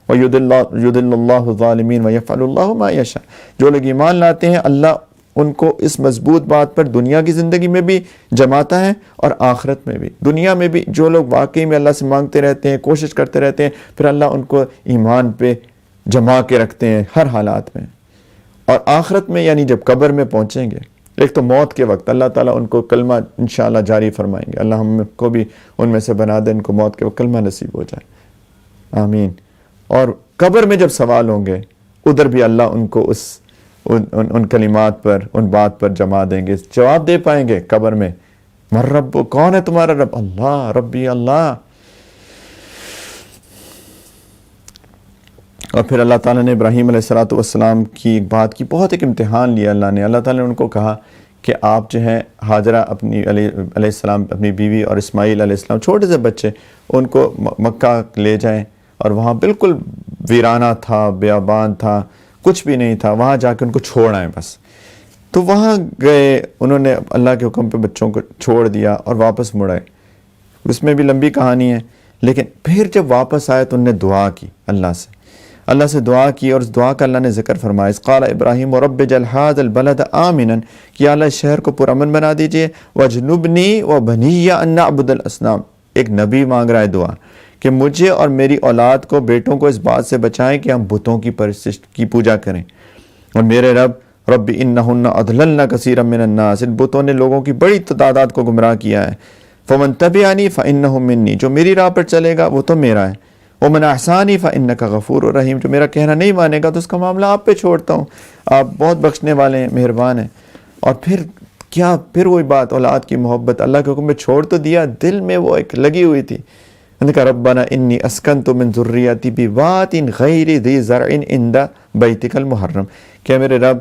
ویضل اللہ الظالمین ویفعل اللہ ما یشاء۔ جو لوگ ایمان لاتے ہیں اللہ ان کو اس مضبوط بات پر دنیا کی زندگی میں بھی جماتا ہے اور آخرت میں بھی۔ دنیا میں بھی جو لوگ واقعی میں اللہ سے مانگتے رہتے ہیں، کوشش کرتے رہتے ہیں، پھر اللہ ان کو ایمان پہ جما کے رکھتے ہیں ہر حالات میں، اور آخرت میں یعنی جب قبر میں پہنچیں گے، ایک تو موت کے وقت اللہ تعالیٰ ان کو کلمہ انشاءاللہ جاری فرمائیں گے، اللہ ہم کو بھی ان میں سے بنا دے، ان کو موت کے وقت کلمہ نصیب ہو جائے، آمین۔ اور قبر میں جب سوال ہوں گے ادھر بھی اللہ ان کو ان کلمات پر، ان بات پر جما دیں گے، جواب دے پائیں گے قبر میں، من رب، کون ہے تمہارا رب؟ اللہ ربی اللہ۔ اور پھر اللہ تعالیٰ نے ابراہیم علیہ السلام کی ایک بات کی بہت ایک امتحان لیا اللہ نے۔ اللہ تعالیٰ نے ان کو کہا کہ آپ جو ہیں حاجرہ اپنی علیہ السلام اپنی بیوی اور اسماعیل علیہ السلام چھوٹے سے بچے ان کو مکہ لے جائیں، اور وہاں بالکل ویرانہ تھا، بیابان تھا، کچھ بھی نہیں تھا، وہاں جا کے ان کو چھوڑ آئیں بس۔ تو وہاں گئے، انہوں نے اللہ کے حکم پہ بچوں کو چھوڑ دیا اور واپس مڑ آئے، اس میں بھی لمبی کہانی ہے، لیکن پھر جب واپس آئے تو انہوں نے دعا کی اللہ سے دعا کی، اور اس دعا کا اللہ نے ذکر فرمایا، اس قال ابراہیم رب اجعل ھذا البلد آمنا، کہ اللہ اس شہر کو پرامن بنا دیجئے، واجنبنی وبنی ان نعبد الاصنام۔ ایک نبی مانگ رہا ہے دعا کہ مجھے اور میری اولاد کو، بیٹوں کو اس بات سے بچائیں کہ ہم بتوں کی پرستش کی پوجا کریں، اور میرے رب انہن اضللن کثیرا من الناس، ان بتوں نے لوگوں کی بڑی تعداد کو گمراہ کیا ہے، فمن تبعنی فانہ منی، جو میری راہ پر چلے گا وہ تو میرا ہے، ومن احسانی فانک غفور الرحیم، جو میرا کہنا نہیں مانے گا تو اس کا معاملہ آپ پہ چھوڑتا ہوں، آپ بہت بخشنے والے ہیں، مہربان ہیں۔ اور پھر وہی بات، اولاد کی محبت، اللہ کے حکم میں چھوڑ تو دیا، دل میں وہ ایک لگی ہوئی تھی، انہوں نے کہا ربنا انی اسکنت من ذریتی بواد غیر ذی زرع عند بیتک المحرم، کہ میرے رب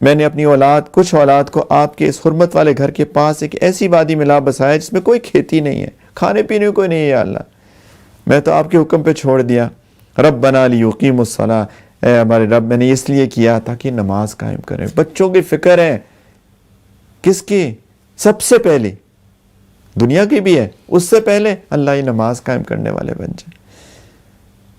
میں نے اپنی کچھ اولاد کو آپ کے اس حرمت والے گھر کے پاس ایک ایسی وادی میں لا بسایا جس میں کوئی کھیتی نہیں ہے، کھانے پینے کو کوئی نہیں ہے، یا اللہ میں تو آپ کے حکم پہ چھوڑ دیا، ربنا لیقیموا الصلاۃ، اے ہمارے رب میں نے اس لیے کیا تاکہ نماز قائم کریں۔ بچوں کی فکر ہے، کس کی؟ سب سے پہلی دنیا کی بھی ہے، اس سے پہلے اللہ یہ نماز قائم کرنے والے بن جائیں۔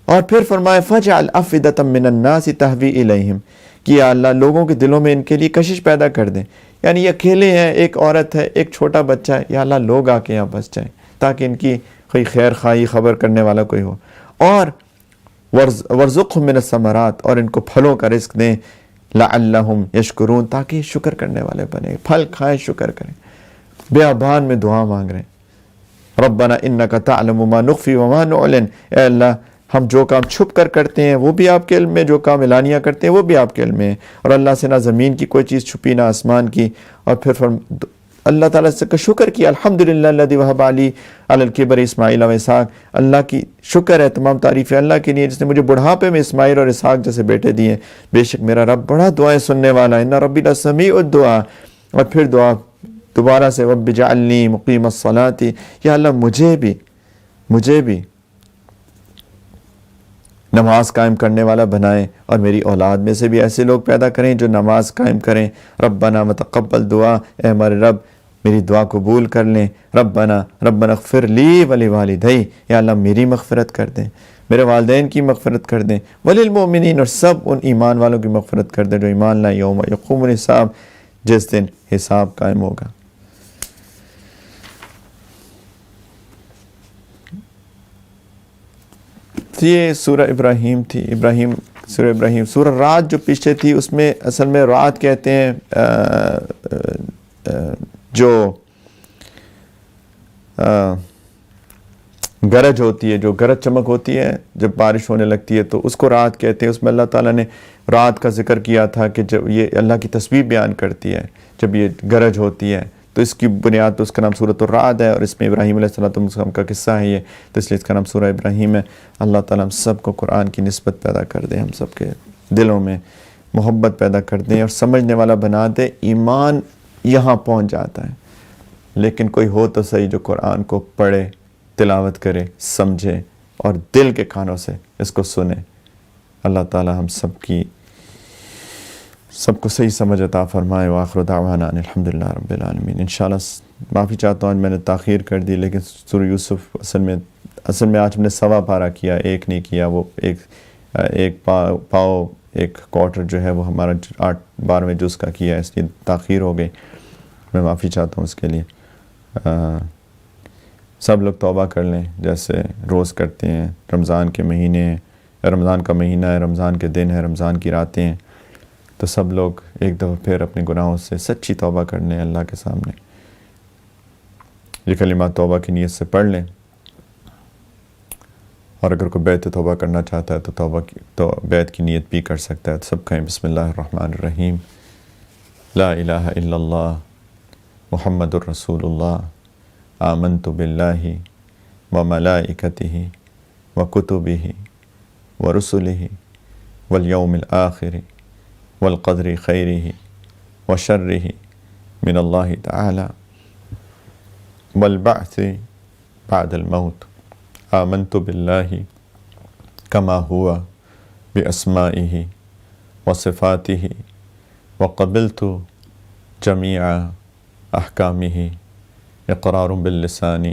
اور پھر فرمایا فَجْعَلْ أَفْئِدَةً مِّنَ النَّاسِ تَهْوِي إِلَيْهِمْ، کہ یا اللہ لوگوں کے دلوں میں ان کے لیے کشش پیدا کر دیں، یعنی یہ اکیلے ہیں، ایک عورت ہے، ایک چھوٹا بچہ ہے، یا اللہ لوگ آ کے یہاں بس جائیں تاکہ ان کی کوئی خیر خواہی خبر کرنے والا کوئی ہو، اور وَارْزُقْهُم مِّنَ الثَّمَرَاتِ، اور ان کو پھلوں کا رزق دیں، لَعَلَّهُمْ يَشْكُرُونَ، تاکہ شکر کرنے والے بنے، پھل کھائیں شکر کریں۔ بیابان میں دعا مانگ رہے ہیں، ربنا انک تعلم ما نخفی وما نعلن، اے اللہ ہم جو کام چھپ کر کرتے ہیں وہ بھی آپ کے علم میں، جو کام اعلانیہ کرتے ہیں وہ بھی آپ کے علم میں ہے، اور اللہ سے نہ زمین کی کوئی چیز چھپی نہ آسمان کی۔ اور پھر اللہ تعالیٰ سے کا شکر کیا، الحمدللہ الذی وہب علی علی الکبر اسماعیل و اسحاق، اللہ کی شکر ہے، تمام تعریفیں اللہ کے لیے جس نے مجھے بڑھاپے میں اسماعیل اور اسحاق جیسے بیٹے دیے، بے شک میرا رب بڑا دعائیں سننے والا ہے، ان ربی لسمیع الدعا۔ اور پھر دعا دوبارہ سے رب اجعلنی مقیم الصلاۃ، یا اللہ مجھے بھی نماز قائم کرنے والا بنائیں، اور میری اولاد میں سے بھی ایسے لوگ پیدا کریں جو نماز قائم کریں۔ ربنا متقبل دعا، اے ہمارے رب میری دعا قبول کر لیں۔ ربنا اغفر لی ولوالدی، یا اللہ میری مغفرت کر دیں، میرے والدین کی مغفرت کر دیں، وللمؤمنین، اور سب ان ایمان والوں کی مغفرت کر دیں جو ایمان لائے، یوم یقوم الحساب، جس دن حساب قائم ہوگا۔ یہ سورہ ابراہیم تھی، سورہ ابراہیم۔ سورہ رات جو پیچھے تھی اس میں اصل میں رات کہتے ہیں جو گرج ہوتی ہے، جو گرج چمک ہوتی ہے جب بارش ہونے لگتی ہے تو اس کو رات کہتے ہیں۔ اس میں اللہ تعالیٰ نے رات کا ذکر کیا تھا کہ جب یہ اللہ کی تسبیح بیان کرتی ہے جب یہ گرج ہوتی ہے، تو اس کی بنیاد تو اس کا نام سورۃ الرعد ہے، اور اس میں ابراہیم علیہ السلام کا قصہ ہے یہ، تو اس لیے اس کا نام سورہ ابراہیم ہے۔ اللہ تعالیٰ ہم سب کو قرآن کی نسبت پیدا کر دیں، ہم سب کے دلوں میں محبت پیدا کر دیں اور سمجھنے والا بنا دے۔ ایمان یہاں پہنچ جاتا ہے، لیکن کوئی ہو تو صحیح جو قرآن کو پڑھے، تلاوت کرے، سمجھے اور دل کے کانوں سے اس کو سنے۔ اللہ تعالیٰ ہم سب کو صحیح سمجھ عطا فرمائے۔ وآخر دعوانا ان الحمدللہ رب العالمین۔ انشاءاللہ معافی چاہتا ہوں میں نے تاخیر کر دی، لیکن سورہ یوسف اصل میں آج ہم نے سوا پارہ کیا، ایک نہیں کیا، وہ ایک پاؤ ایک کوارٹر جو ہے وہ ہمارا 12ویں جز کا کیا ہے، اس لیے تاخیر ہو گئی، میں معافی چاہتا ہوں اس کے لیے۔ سب لوگ توبہ کر لیں جیسے روز کرتے ہیں۔ رمضان کے مہینے ہیں، رمضان کا مہینہ ہے، رمضان کے دن ہے، رمضان کی راتیں ہیں، تو سب لوگ ایک دفعہ پھر اپنے گناہوں سے سچی توبہ کر لیں اللہ کے سامنے۔ یہ کلمات توبہ کی نیت سے پڑھ لیں، اور اگر کوئی بیعت توبہ کرنا چاہتا ہے تو بیعت کی نیت بھی کر سکتا ہے۔ تو سب کہیں بسم اللہ الرحمن الرحیم، لا الہ الا اللہ محمد الرسول اللہ، آمنت باللہ وملائکتہ وکتبہ ورسلہ والیوم الآخر والقدر خیرہ وشرہ من اللہ تعالی والبعث بعد الموت، آمنت باللہ کما ہوا باسمائہ وصفاتہ وقبلت جمیع احکامہ، اقرار باللسان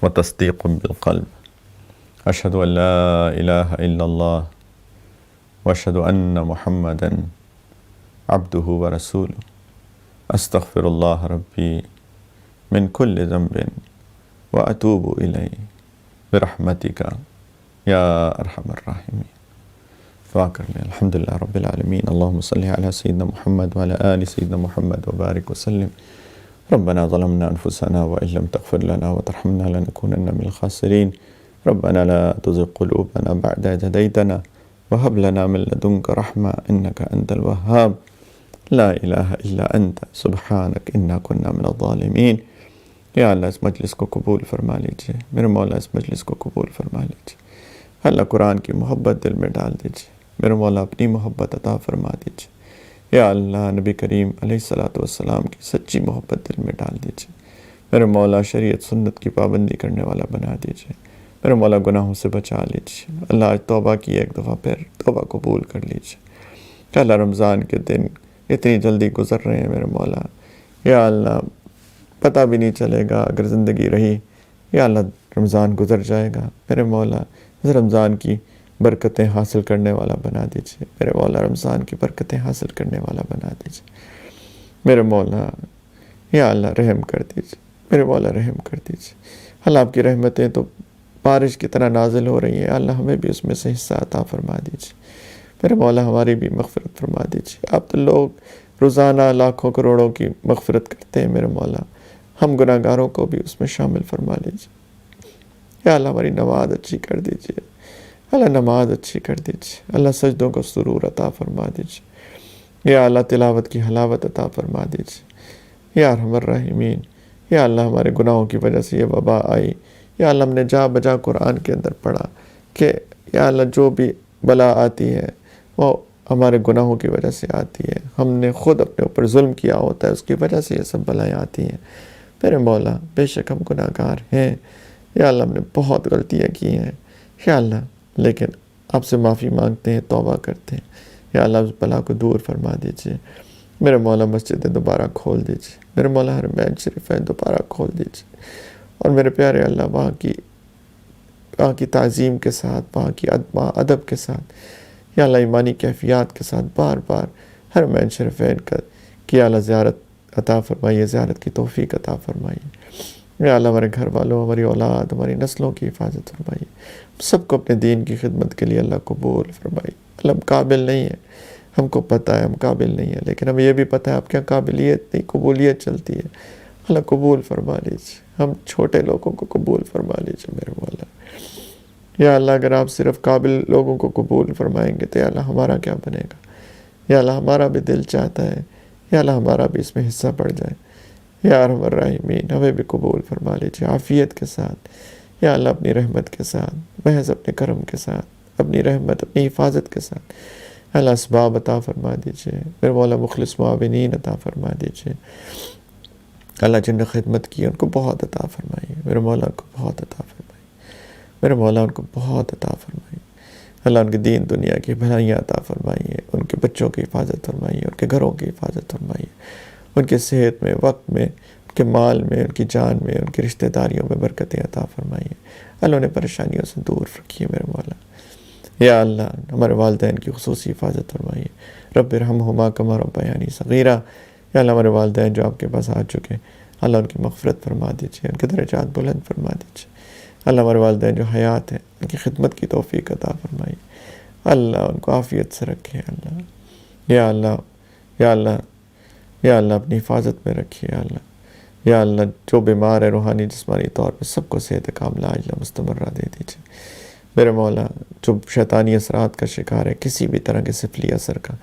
وتصدیق بالقلب، اشہد ان لا الہ الا اللہ واشہد ان محمدا عبدہ ورسولہ، استغفر اللہ ربی من کل ذنب واتوب الیہ برحمتک یا ارحم الراحمین۔ دعا کر لیں۔ الحمدللہ رب العالمین، اللہم صلی علی سیدنا محمد وعلی آل سیدنا محمد وبارک وسلم۔ ربنا ظلمنا انفسنا وان لم تغفر لنا وترحمنا لنكونن من الخاسرین۔ ربنا لا تزغ قلوبنا بعد إذ هديتنا وهب لنا من لدنك رحمة إنك أنت الوهاب، لا إله إلا أنت سبحانك إنا كنا من الظالمین۔ یا اللہ اس مجلس کو قبول فرما لیجئے، میرے مولا اس مجلس کو قبول فرما لیجئے۔ اللہ قرآن کی محبت دل میں ڈال دیجئے، میرے مولا اپنی محبت عطا فرما دیجئے۔ یا اللہ نبی کریم علیہ السلام کی سچی محبت دل میں ڈال دیجئے، میرے مولا شریعت سنت کی پابندی کرنے والا بنا دیجئے، میرے مولا گناہوں سے بچا لیجئے۔ اللہ آج توبہ کی ایک دفعہ پھر توبہ قبول کر لیجئے۔ کہ اللہ رمضان کے دن اتنی جلدی گزر رہے ہیں میرے مولا، یا اللہ پتہ بھی نہیں چلے گا اگر زندگی رہی، یا اللہ رمضان گزر جائے گا، میرے مولا رمضان کی برکتیں حاصل کرنے والا بنا دیجئے، میرے مولا رمضان کی برکتیں حاصل کرنے والا بنا دیجئے، میرے مولا یا اللہ رحم کر دیجئے، میرے مولا رحم کر دیجئے۔ اللہ آپ کی رحمتیں تو بارش کی طرح نازل ہو رہی ہیں، اللہ ہمیں بھی اس میں سے حصہ عطا فرما دیجئے، میرے مولا ہماری بھی مغفرت فرما دیجئے۔ آپ تو لوگ روزانہ لاکھوں کروڑوں کی مغفرت کرتے ہیں، میرے مولا ہم گناہ گاروں کو بھی اس میں شامل فرما لیجئے۔ یا اللہ ہماری نماز اچھی کر دیجئے، اللہ نماز اچھی کر دیجئے، اللہ سجدوں کو سرور عطا فرما دیجئے، یا اللہ تلاوت کی حلاوت عطا فرما دیجئے، یا ارحم الراحمین۔ یا اللہ ہمارے گناہوں کی وجہ سے یہ وبا آئی، یا اللہ ہم نے جا بجا قرآن کے اندر پڑھا کہ یا اللہ جو بھی بلا آتی ہے وہ ہمارے گناہوں کی وجہ سے آتی ہے، ہم نے خود اپنے اوپر ظلم کیا ہوتا ہے، اس کی وجہ سے یہ سب بلائیں آتی ہیں۔ میرے مولا بے شک ہم گناہ گار ہیں، یا اللہ ہم نے بہت غلطیاں کی ہیں، یا اللہ لیکن آپ سے معافی مانگتے ہیں، توبہ کرتے ہیں، یا اللہ اس بلا کو دور فرما دیجیے۔ میرے مولا مسجدیں دوبارہ کھول دیجیے، میرے مولا حرمین شریفین دوبارہ کھول دیجیے، اور میرے پیارے اللہ وہاں کی تعظیم کے ساتھ، وہاں کی ادب کے ساتھ، یا اللہ ایمانی کیفیات کے ساتھ بار بار حرمین شریفین کی اللہ زیارت عطا فرمائیے، زیارت کی توفیق عطا فرمائیے۔ یا اللہ ہمارے گھر والوں، ہماری اولاد، ہماری نسلوں کی حفاظت فرمائیے، سب کو اپنے دین کی خدمت کے لیے اللہ قبول فرمائیے۔ اللہ ہم قابل نہیں ہیں، ہم کو پتہ ہے ہم قابل نہیں ہیں، لیکن ہمیں یہ بھی پتہ ہے آپ کے قابلیت نہیں، قبولیت چلتی ہے۔ اللہ قبول فرما لیجیے، ہم چھوٹے لوگوں کو قبول فرما لیجیے میرے مولا۔ یا اللہ اگر آپ صرف قابل لوگوں کو قبول فرمائیں گے تو یا اللہ ہمارا کیا بنے گا؟ یا اللہ ہمارا بھی دل چاہتا ہے، یا اللہ ہمارا بھی اس میں حصہ پڑ جائے۔ یا ارحم الراحمین ہمیں بھی قبول فرما لیجیے عافیت کے ساتھ، یا اللہ اپنی رحمت کے ساتھ، محض اپنے کرم کے ساتھ، اپنی رحمت، اپنی حفاظت کے ساتھ اللہ اسباب عطا فرما دیجیے۔ میرے مولا مخلص معاونین عطا فرما دیجیے۔ اللہ جن نے خدمت کی ان کو بہت عطا فرمائیے، میرے مولا ان کو بہت عطا فرمائیے، میرے مولا ان کو بہت عطا فرمائیے۔ اللہ ان کے دین دنیا کی بھلائیاں عطا فرمائیے، ان کے بچوں کی حفاظت فرمائیے، ان کے گھروں کی حفاظت فرمائیے، ان کے صحت میں، وقت میں، ان کے مال میں، ان کی جان میں، ان کی رشتہ داریوں میں برکتیں عطا فرمائیے۔ اللہ انہیں پریشانیوں سے دور رکھیے میرے مولا۔ یا اللہ ہمارے والدین کی خصوصی حفاظت فرمائیے۔ رب ارحمہما کما ربیانی صغیرہ۔ یا اللہ ہمارے والدین جو آپ کے پاس آ چکے، اللہ ان کی مغفرت فرما دیجیے، ان کے درجات بلند فرما دیجیے۔ اللہ ہمارے والدین جو حیات ہیں ان کی خدمت کی توفیق عطا فرمائیے، اللہ ان کو عافیت سے رکھے۔ اللہ یا اللہ یا اللہ یا اللہ اپنی حفاظت میں رکھیے۔ اللہ یا اللہ جو بیمار ہے روحانی جسمانی طور پر سب کو صحت کاملہ عاجلہ مستمرہ دے دیجیے میرے مولا۔ جو شیطانی اثرات کا شکار ہے کسی بھی طرح کے سفلی اثر کا،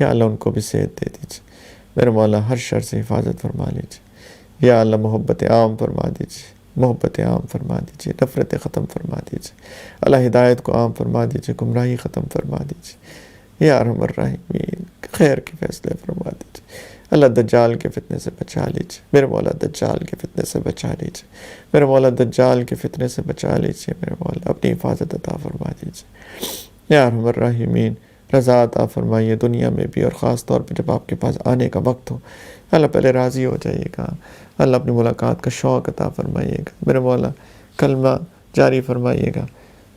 یا اللہ ان کو بھی صحت دے دیجیے میرے مولا۔ ہر شر سے حفاظت فرما لیجیے۔ یا اللہ محبت عام فرما دیجیے، محبت عام فرما دیجیے، نفرت ختم فرما دیجیے۔ اللہ ہدایت کو عام فرما دیجیے، گمراہی ختم فرما دیجیے۔ یا ارحم الراحمین خیر کے فیصلے فرما دیجیے۔ اللہ دجال کے فتنے سے بچا لیجیے میرے مولا، دجال کے فتنے سے بچا لیجیے میرے مولا، دجال کے فتنے سے بچا لیجیے میرے مولا، اپنی حفاظت عطا فرما دیجیے۔ یا ارحم الراحمین رضا عطا فرمائیے دنیا میں بھی، اور خاص طور پہ جب آپ کے پاس آنے کا وقت ہو اللہ پہلے راضی ہو جائیے گا، اللہ اپنی ملاقات کا شوق عطا فرمائیے گا میرے مولا، کلمہ جاری فرمائیے گا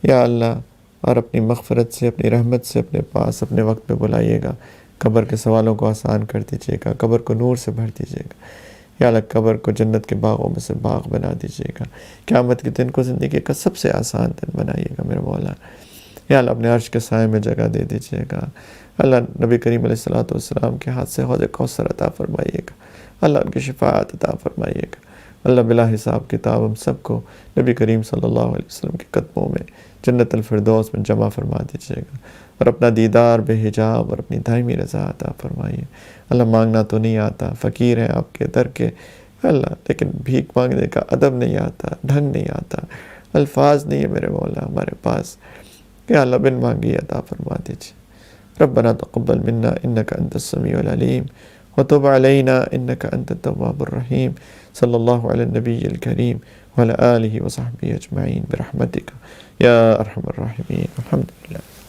یا اللہ، اور اپنی مغفرت سے، اپنی رحمت سے اپنے پاس اپنے وقت پہ بلائیے گا۔ قبر کے سوالوں کو آسان کر دیجیے گا، قبر کو نور سے بھر دیجیے گا یا اللہ، قبر کو جنت کے باغوں میں سے باغ بنا دیجیے گا۔ قیامت کے دن کو زندگی کا سب سے آسان دن بنائیے گا میرے مولا، یا اللہ اپنے عرش کے سائے میں جگہ دے دیجیے گا۔ اللہ نبی کریم علیہ السلام کے ہاتھ سے حوض کوثر عطا فرمائیے گا، اللہ ان کی شفاعت عطا فرمائیے گا۔ اللہ بلا حساب کتاب ہم سب کو نبی کریم صلی اللہ علیہ وسلم کے قدموں میں جنت الفردوس میں جمع فرما دیجیے گا، اور اپنا دیدار بے حجاب اور اپنی دائمی رضا عطا فرمائیے۔ اللہ مانگنا تو نہیں آتا، فقیر ہیں آپ کے در کے اللہ، لیکن بھیک مانگنے کا ادب نہیں آتا، ڈھنگ نہیں آتا، الفاظ نہیں ہے میرے مولا ہمارے پاس، کہ اللہ بن مانگی عطا فرما دیجیے۔ ربنا تقبل منا انك انت السميع العليم وتب علينا انك انت التواب الرحيم صلى الله على النبي الكريم وعلى آله وصحبه اجمعين برحمتك يا ارحم الراحمين الحمد لله۔